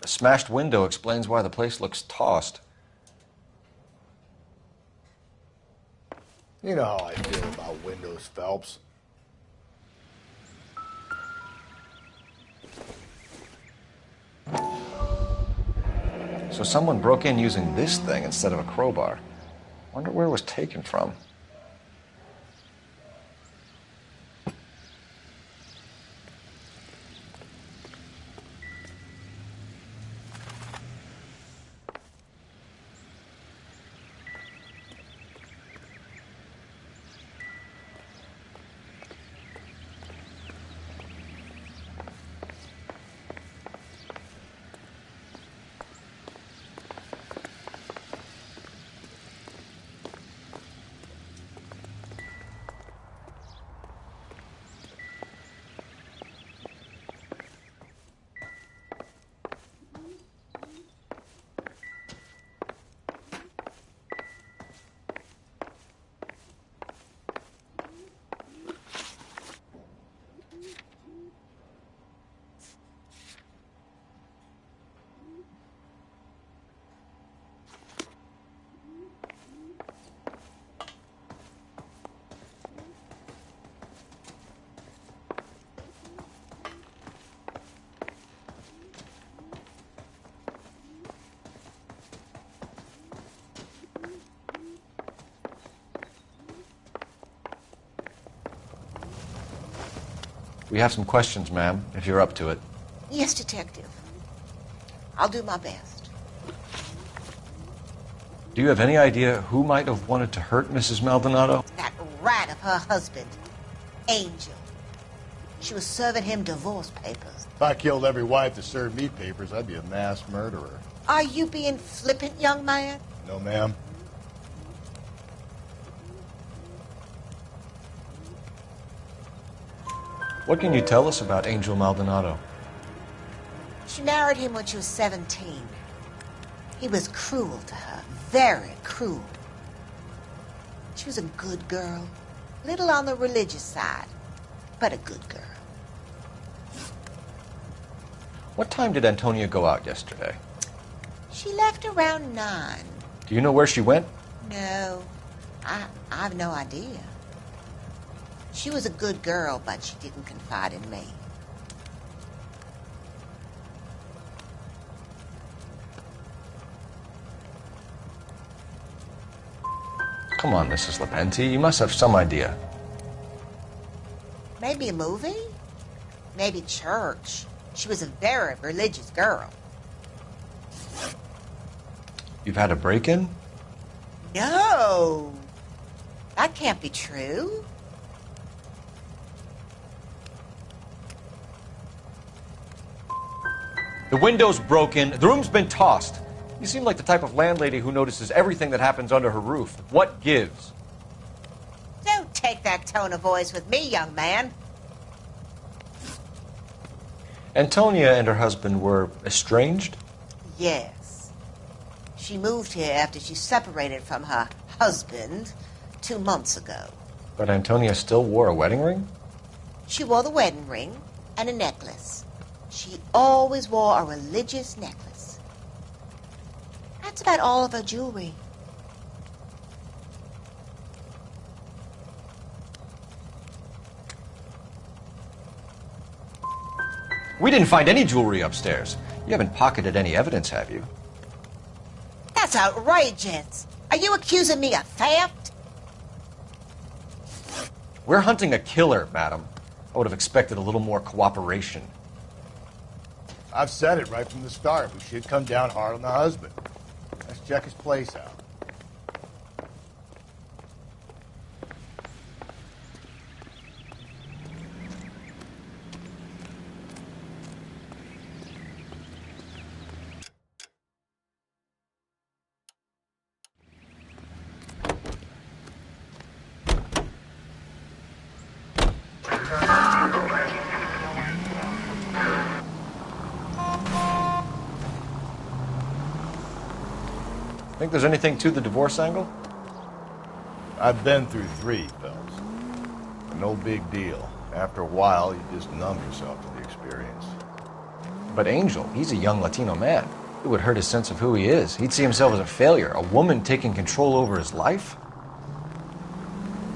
The smashed window explains why the place looks tossed. You know how I feel about windows, Phelps. So someone broke in using this thing instead of a crowbar. Wonder where it was taken from. We have some questions, ma'am, if you're up to it. Yes, Detective. I'll do my best. Do you have any idea who might have wanted to hurt Mrs. Maldonado? That rat of her husband, Angel. She was serving him divorce papers. If I killed every wife that served me papers, I'd be a mass murderer. Are you being flippant, young man? No, ma'am. What can you tell us about Angel Maldonado? She married him when she was 17. He was cruel to her, very cruel. She was a good girl, little on the religious side, but a good girl. What time did Antonia go out yesterday? She left around 9. Do you know where she went? No, I've no idea. She was a good girl, but she didn't confide in me. Come on, Mrs. Lepenti, you must have some idea. Maybe a movie? Maybe church. She was a very religious girl. You've had a break-in? No. That can't be true. The window's broken, the room's been tossed. You seem like the type of landlady who notices everything that happens under her roof. What gives? Don't take that tone of voice with me, young man. Antonia and her husband were estranged? Yes. She moved here after she separated from her husband 2 months ago. But Antonia still wore a wedding ring? She wore the wedding ring and a necklace. She always wore a religious necklace. That's about all of her jewelry. We didn't find any jewelry upstairs. You haven't pocketed any evidence, have you? That's outrageous. Are you accusing me of theft? We're hunting a killer, madam. I would have expected a little more cooperation. I've said it right from the start. We should come down hard on the husband. Let's check his place out. Think there's anything to the divorce angle? I've been through 3, Phelps. No big deal. After a while, you just numb yourself to the experience. But Angel, he's a young Latino man. It would hurt his sense of who he is. He'd see himself as a failure, a woman taking control over his life.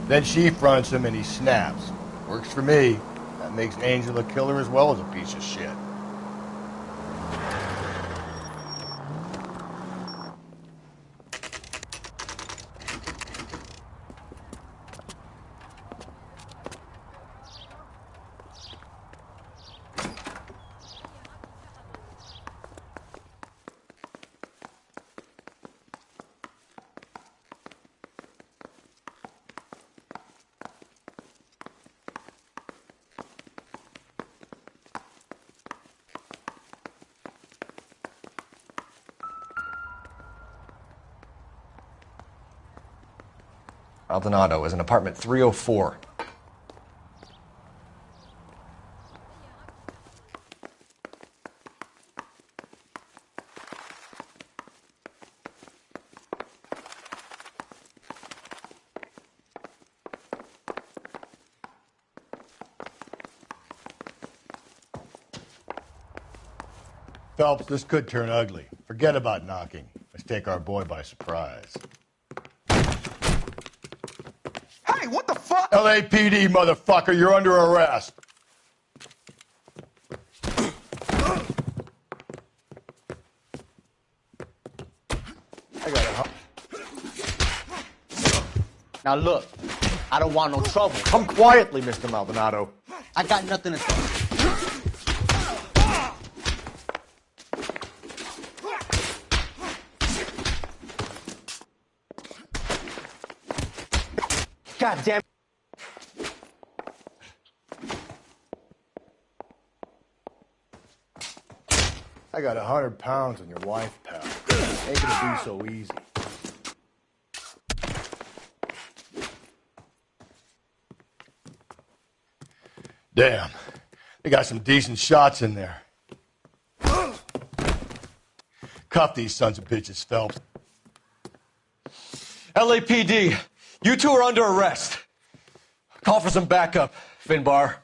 Then she fronts him and he snaps. Works for me. That makes Angel a killer as well as a piece of shit. Maldonado is in apartment 304. Phelps, this could turn ugly. Forget about knocking. Let's take our boy by surprise. Hey, what the fuck? LAPD, motherfucker, you're under arrest. I got Now look, I don't want no trouble. Come quietly, Mr. Maldonado. I got nothing to say. God damn. I got 100 pounds on your wife, pal. Ain't gonna be so easy. Damn. They got some decent shots in there. Cuff these sons of bitches, Phelps. LAPD, you two are under arrest. Call for some backup, Finbar.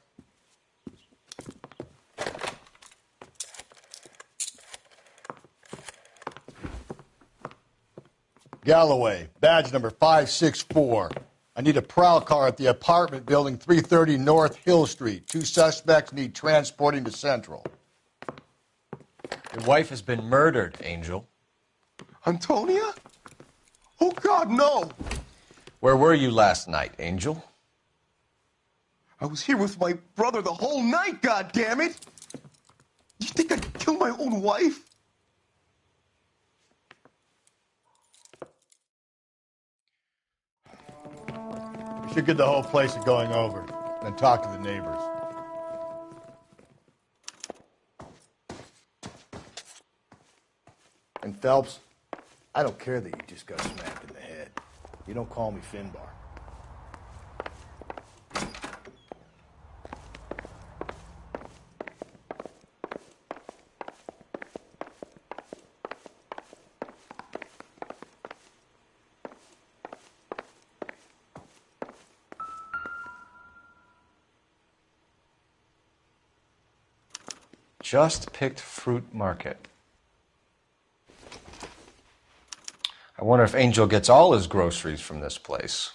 Galloway, badge number 564. I need a prowl car at the apartment building 330 North Hill Street. 2 suspects need transporting to Central. Your wife has been murdered, Angel. Antonia? Oh, God, no. Where were you last night, Angel? I was here with my brother the whole night, goddammit! You think I'd kill my own wife? We should get the whole place a going over, then talk to the neighbors. And Phelps, I don't care that you just got smacked in the head. You don't call me Finbar. Just picked fruit market. I wonder if Angel gets all his groceries from this place.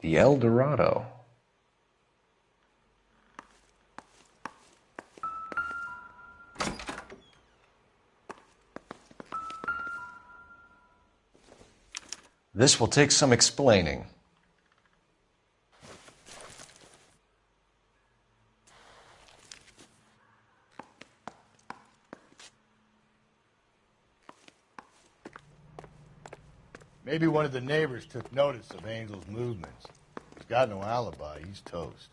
The El Dorado. This will take some explaining. Maybe one of the neighbors took notice of Angel's movements. He's got no alibi. He's toast.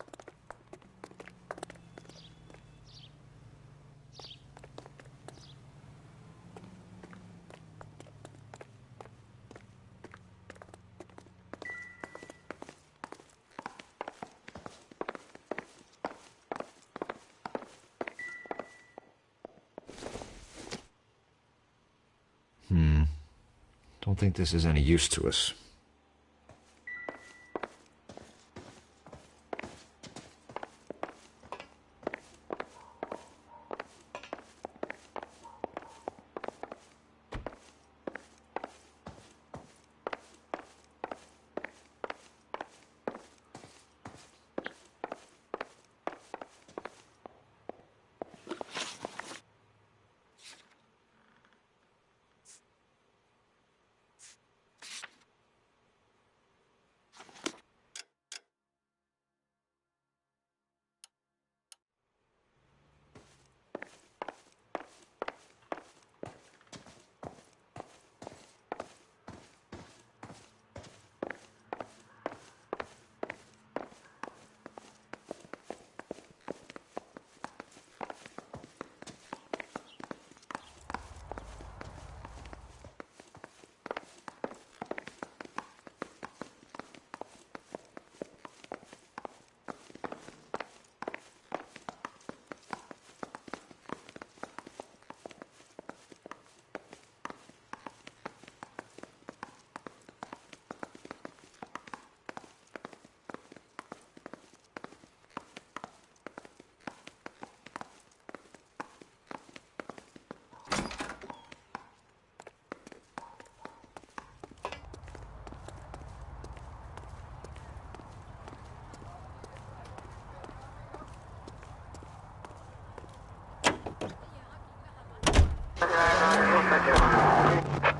Don't think this is any use to us.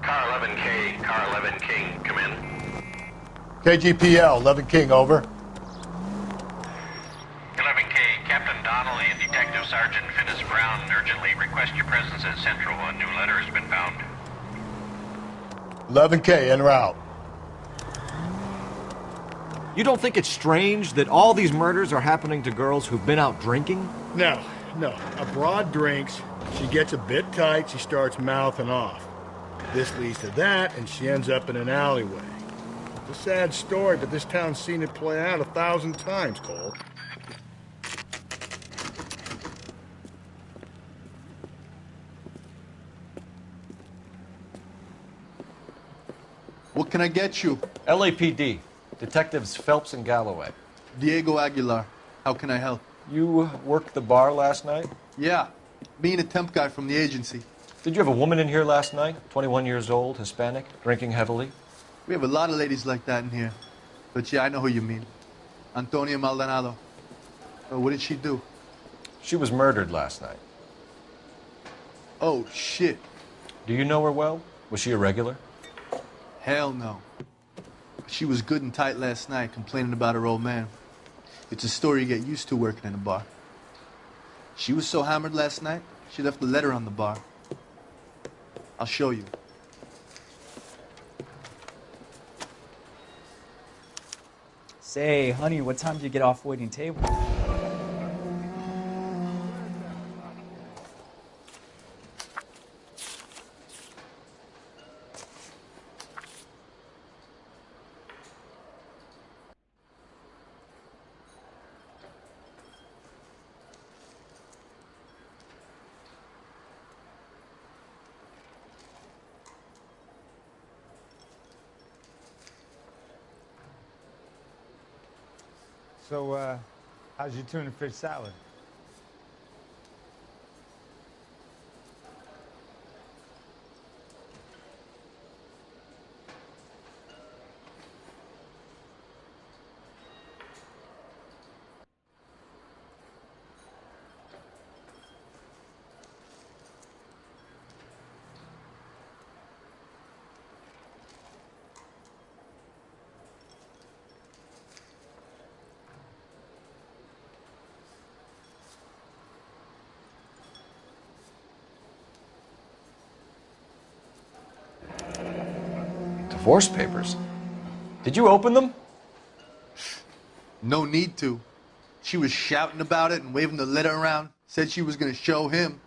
Car 11K, Car 11 King, come in. KGPL, 11 King, over. 11K, Captain Donnelly and Detective Sergeant Finnis Brown urgently request your presence at Central. A new letter has been found. 11K, en route. You don't think it's strange that all these murders are happening to girls who've been out drinking? No. A broad drinks, she gets a bit tight, she starts mouthing off. This leads to that, and she ends up in an alleyway. It's a sad story, but this town's seen it play out 1,000 times, Cole. What can I get you? LAPD. Detectives Phelps and Galloway. Diego Aguilar. How can I help? You worked the bar last night? Yeah. Me and a temp guy from the agency. Did you have a woman in here last night? 21 years old, Hispanic, drinking heavily? We have a lot of ladies like that in here. But yeah, I know who you mean. Antonia Maldonado. What did she do? She was murdered last night. Oh, shit. Do you know her well? Was she a regular? Hell no. She was good and tight last night, complaining about her old man. It's a story you get used to working in a bar. She was so hammered last night, she left a letter on the bar. I'll show you. Say, honey, what time do you get off waiting tables? So, how's your tuna fish salad? Divorce papers? Did you open them? No need to. She was shouting about it and waving the letter around. Said she was going to show him.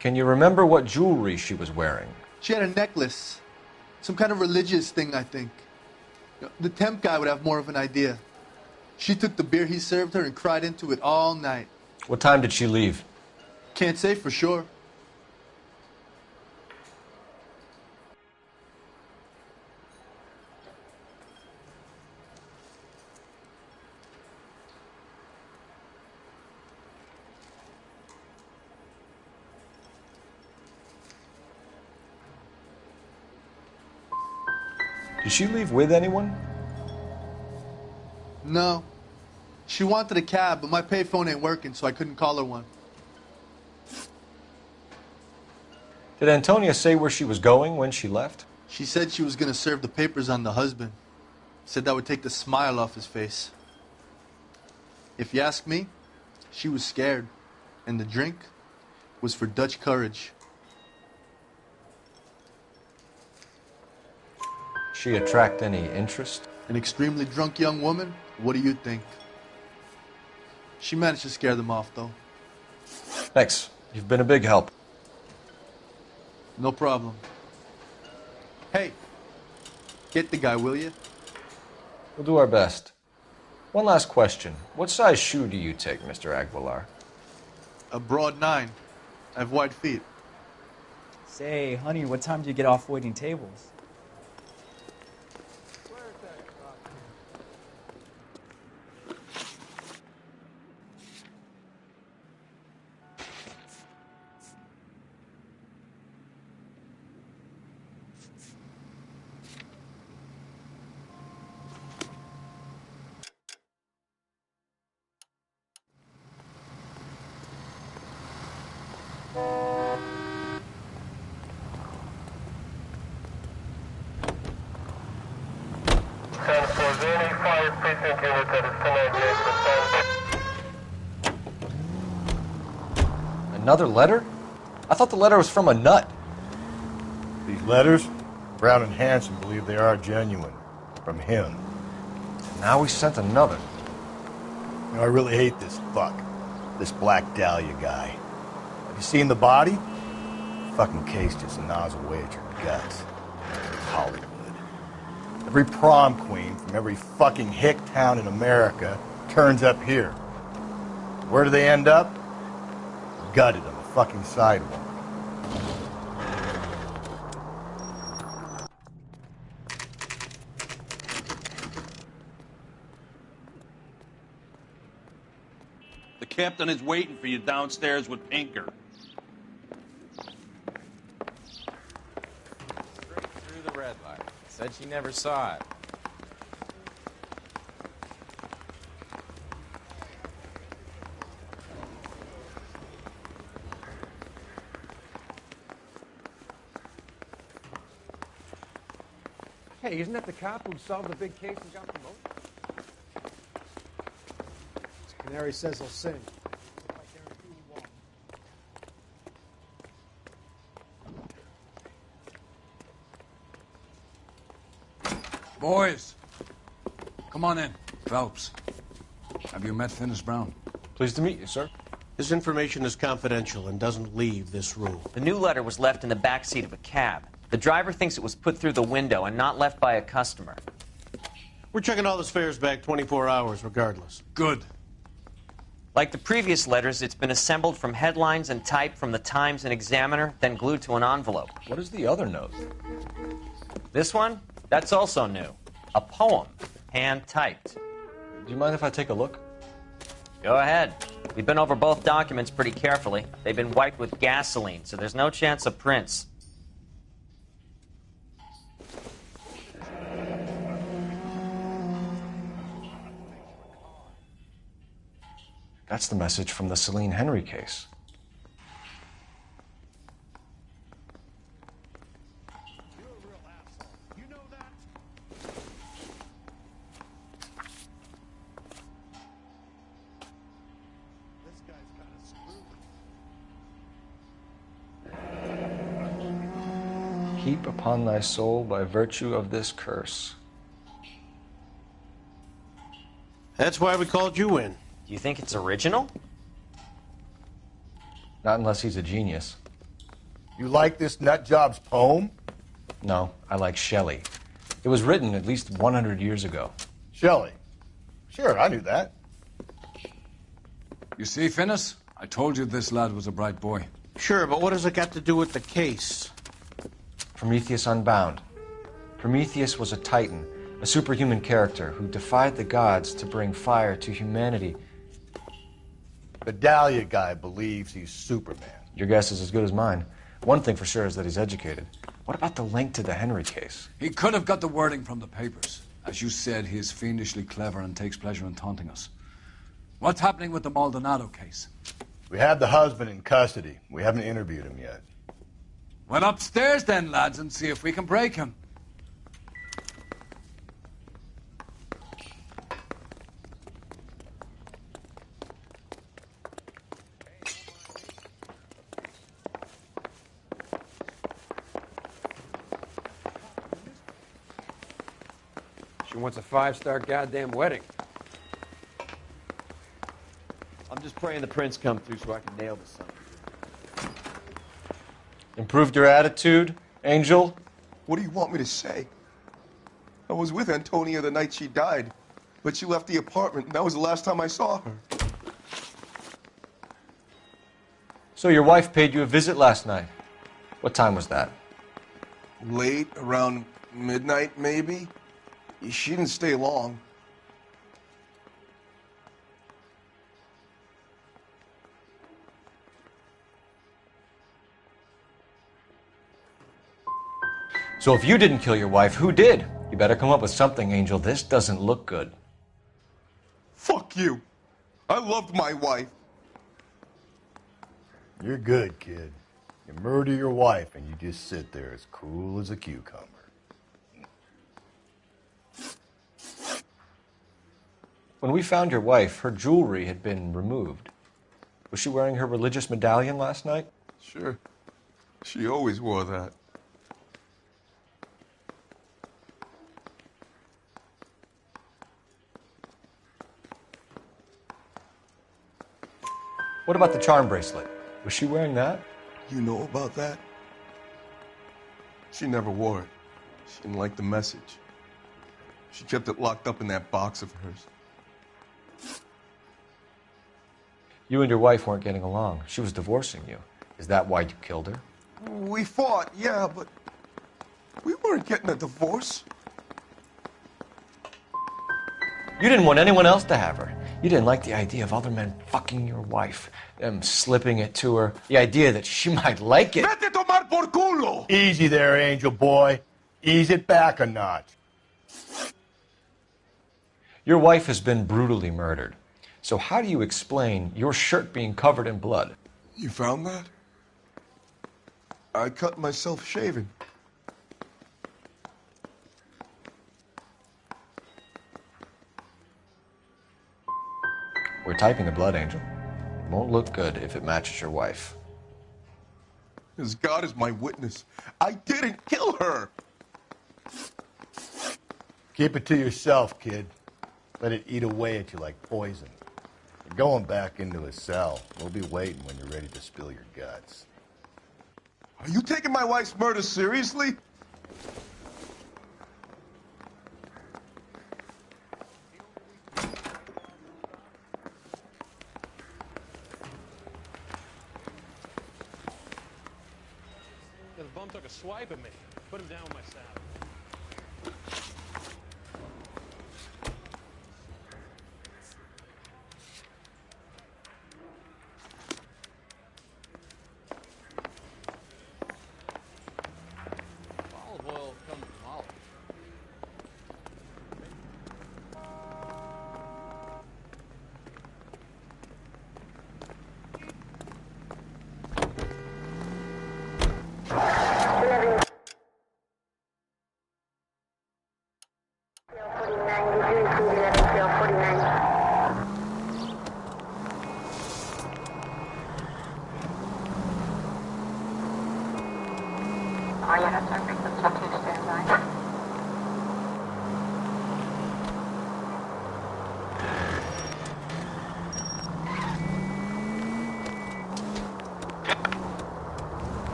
Can you remember what jewelry she was wearing? She had a necklace. Some kind of religious thing, I think. The temp guy would have more of an idea. She took the beer he served her and cried into it all night. What time did she leave? Can't say for sure. Did she leave with anyone? No. She wanted a cab, but my payphone ain't working, so I couldn't call her one. Did Antonia say where she was going when she left? She said she was going to serve the papers on the husband. Said that would take the smile off his face. If you ask me, she was scared. And the drink was for Dutch courage. She attract any interest? An extremely drunk young woman? What do you think? She managed to scare them off, though. Thanks. You've been a big help. No problem. Hey, get the guy, will you? We'll do our best. One last question. What size shoe do you take, Mr. Aguilar? A broad 9. I have wide feet. Say, honey, what time do you get off waiting tables? Another letter? I thought the letter was from a nut. These letters, Brown and Hanson believe they are genuine. From him. Now he sent another. You know, I really hate this fuck. This Black Dahlia guy. Have you seen the body? Fucking case just gnaws away at your guts. Hollywood. Every prom queen from every fucking hick town in America turns up here. Where do they end up? Gutted on the fucking sidewalk. The captain is waiting for you downstairs with Pinker. Straight through the red light. Said she never saw it. Hey, isn't that the cop who solved the big case and got promoted? Canary says he'll sing. Boys, come on in. Phelps, have you met Finis Brown? Pleased to meet you, sir. This information is confidential and doesn't leave this room. The new letter was left in the back seat of a cab. The driver thinks it was put through the window and not left by a customer. We're checking all this fares back 24 hours regardless. Good. Like the previous letters, it's been assembled from headlines and typed from the Times and Examiner, then glued to an envelope. What is the other note? This one? That's also new. A poem, hand-typed. Do you mind if I take a look? Go ahead. We've been over both documents pretty carefully. They've been wiped with gasoline, so there's no chance of prints. That's the message from the Celine Henry case. Heap upon thy soul by virtue of this curse. That's why we called you in. Do you think it's original? Not unless he's a genius. You like this nutjob's poem? No, I like Shelley. It was written at least 100 years ago. Shelley? Sure, I knew that. You see, Finis? I told you this lad was a bright boy. Sure, but what has it got to do with the case? Prometheus Unbound. Prometheus was a titan, a superhuman character who defied the gods to bring fire to humanity. The Dahlia guy believes he's Superman. Your guess is as good as mine. One thing for sure is that he's educated. What about the link to the Henry case? He could have got the wording from the papers. As you said, he is fiendishly clever and takes pleasure in taunting us. What's happening with the Maldonado case? We have the husband in custody. We haven't interviewed him yet. Well, upstairs then, lads, and see if we can break him. She wants a 5-star goddamn wedding. I'm just praying the prince come through so I can nail this son. Improved your attitude, Angel? What do you want me to say? I was with Antonia the night she died, but she left the apartment, and that was the last time I saw her. So your wife paid you a visit last night. What time was that? Late, around midnight, maybe? She didn't stay long. So if you didn't kill your wife, who did? You better come up with something, Angel. This doesn't look good. Fuck you. I loved my wife. You're good, kid. You murder your wife and you just sit there as cool as a cucumber. When we found your wife, her jewelry had been removed. Was she wearing her religious medallion last night? Sure. She always wore that. What about the charm bracelet? Was she wearing that? You know about that? She never wore it. She didn't like the message. She kept it locked up in that box of hers. You and your wife weren't getting along. She was divorcing you. Is that why you killed her? We fought, yeah, but we weren't getting a divorce. You didn't want anyone else to have her. You didn't like the idea of other men fucking your wife, them slipping it to her, the idea that she might like it. Vete a tomar por culo! Easy there, Angel Boy. Ease it back a notch. Your wife has been brutally murdered. So how do you explain your shirt being covered in blood? You found that? I cut myself shaving. We're typing the blood, Angel. It won't look good if it matches your wife. As God is my witness, I didn't kill her! Keep it to yourself, kid. Let it eat away at you like poison. You're going back into a cell. We'll be waiting when you're ready to spill your guts. Are you taking my wife's murder seriously? The bum took a swipe at me. Put him down with my saddle. Olive oil comes from olive.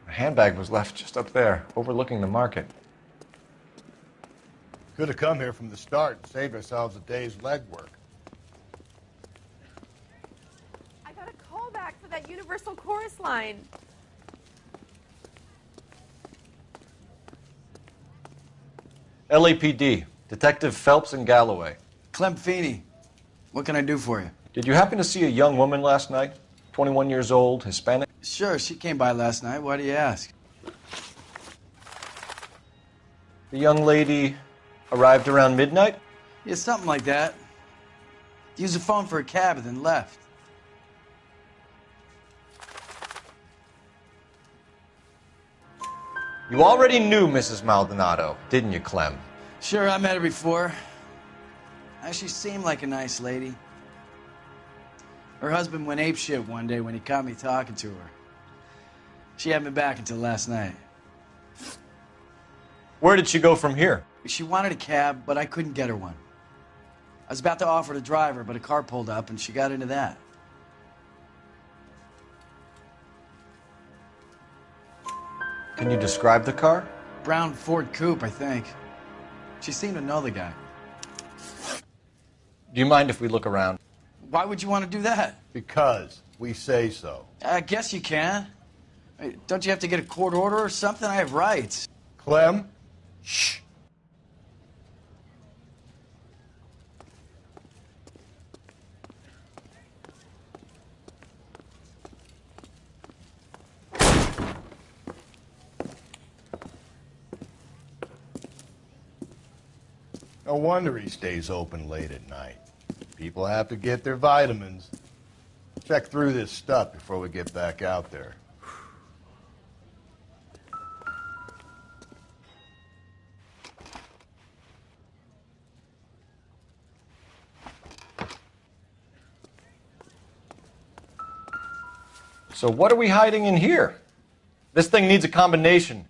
The handbag was left just up there, overlooking the market. Could have come here from the start and saved ourselves a day's legwork. I got a call back for that Universal Chorus line. LAPD, Detective Phelps and Galloway. Clem Feeney, what can I do for you? Did you happen to see a young woman last night? 21 years old, Hispanic? Sure, she came by last night. Why do you ask? The young lady arrived around midnight? Yeah, something like that. Used the phone for a cab and then left. You already knew Mrs. Maldonado, didn't you, Clem? Sure, I met her before. She seemed like a nice lady. Her husband went apeshit one day when he caught me talking to her. She had me back until last night. Where did she go from here? She wanted a cab, but I couldn't get her one. I was about to offer to drive her, but a car pulled up and she got into that. Can you describe the car? Brown Ford Coupe, I think. She seemed to know the guy. Do you mind if we look around? Why would you want to do that? Because we say so. I guess you can. Don't you have to get a court order or something? I have rights. Clem? Shh. No wonder he stays open late at night. People have to get their vitamins. Check through this stuff before we get back out there. So what are we hiding in here? This thing needs a combination.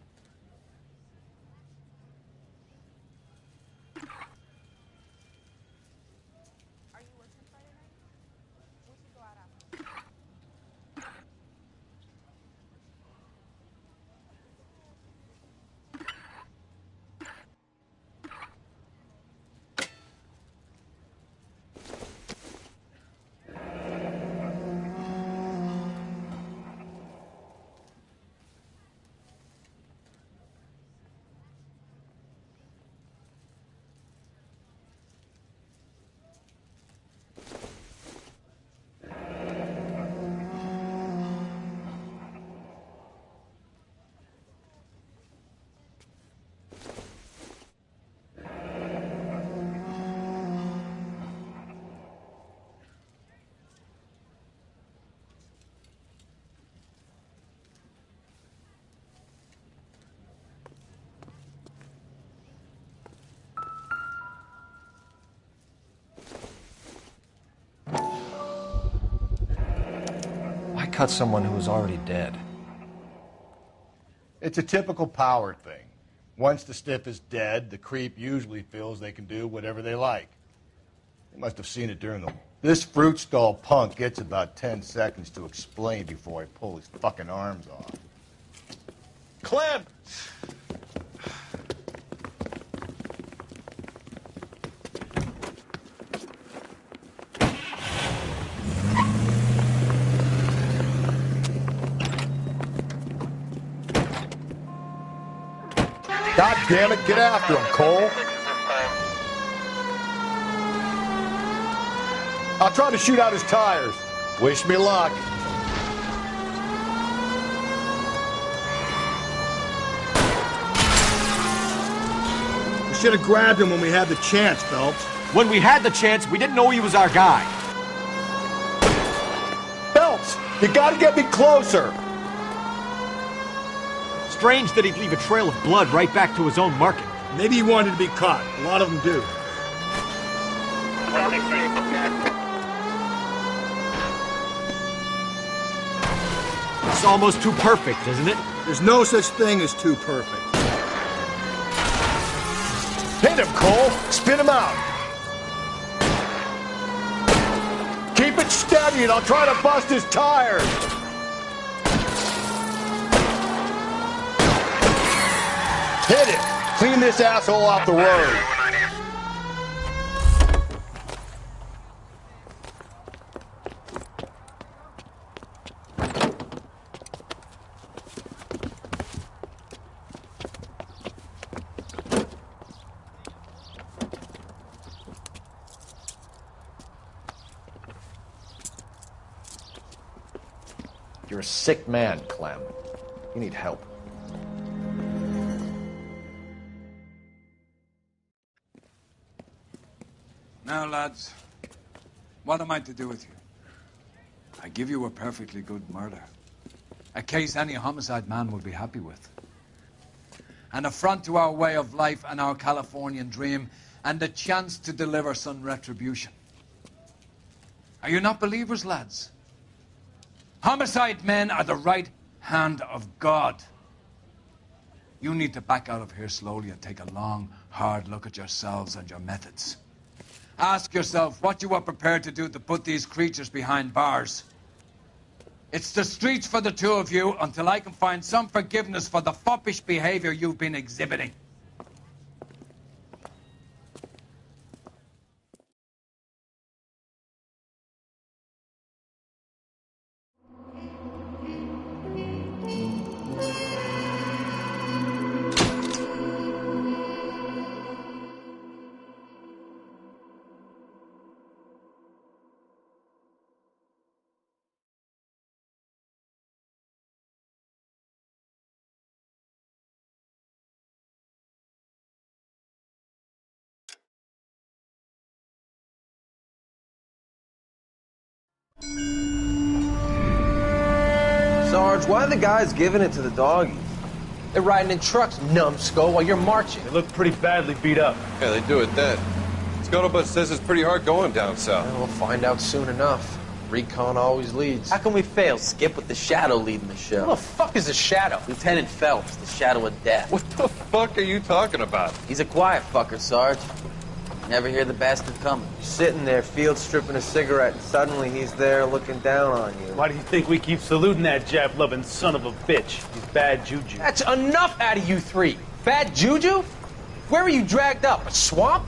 Why cut someone who was already dead? It's a typical power thing. Once the stiff is dead, the creep usually feels they can do whatever they like. They must have seen it during the... This fruit skull punk gets about 10 seconds to explain before I pull his fucking arms off. Clem! God damn it, get after him, Cole. I'll try to shoot out his tires. Wish me luck. We should have grabbed him when we had the chance, Phelps. When we had the chance, we didn't know he was our guy. Phelps, you gotta get me closer. Strange that he'd leave a trail of blood right back to his own market. Maybe he wanted to be caught. A lot of them do. It's almost too perfect, isn't it? There's no such thing as too perfect. Hit him, Cole. Spin him out. Keep it steady and I'll try to bust his tires. Hit it! Clean this asshole off the road. You're a sick man, Clem. You need help. Now, lads, what am I to do with you? I give you a perfectly good murder. A case any homicide man would be happy with. An affront to our way of life and our Californian dream, and the chance to deliver some retribution. Are you not believers, lads? Homicide men are the right hand of God. You need to back out of here slowly and take a long, hard look at yourselves and your methods. Ask yourself what you are prepared to do to put these creatures behind bars. It's the streets for the two of you until I can find some forgiveness for the foppish behavior you've been exhibiting. Sarge, why are the guys giving it to the doggies? They're riding in trucks, numbskull, while you're marching. They look pretty badly beat up. Yeah, they do it then. Scuttlebutt says it's pretty hard going down south. Well, we'll find out soon enough. Recon always leads. How can we fail, Skip, with the Shadow leading the show? Who the fuck is a Shadow? Lieutenant Phelps, the Shadow of Death. What the fuck are you talking about? He's a quiet fucker, Sarge. Never hear the bastard coming. Sitting there, field stripping a cigarette, and suddenly he's there looking down on you. Why do you think we keep saluting that Jap-loving son of a bitch? He's bad juju. That's enough out of you three. Bad juju? Where were you dragged up? A swamp?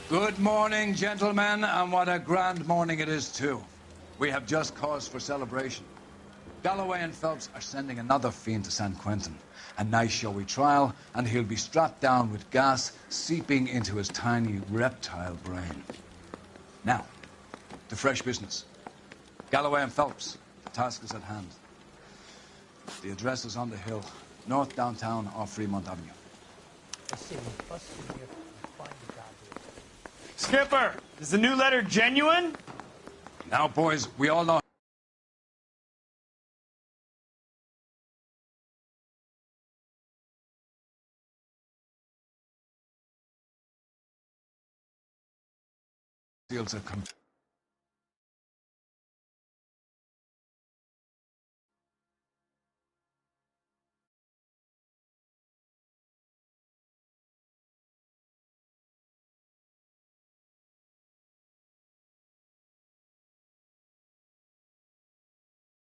Good morning, gentlemen, and what a grand morning it is, too. We have just cause for celebration. Galloway and Phelps are sending another fiend to San Quentin. A nice showy trial, and he'll be strapped down with gas seeping into his tiny reptile brain. Now, to fresh business. Galloway and Phelps, the task is at hand. The address is on the hill, north downtown off Fremont Avenue. Skipper, is the new letter genuine? Now, boys, we all know fields are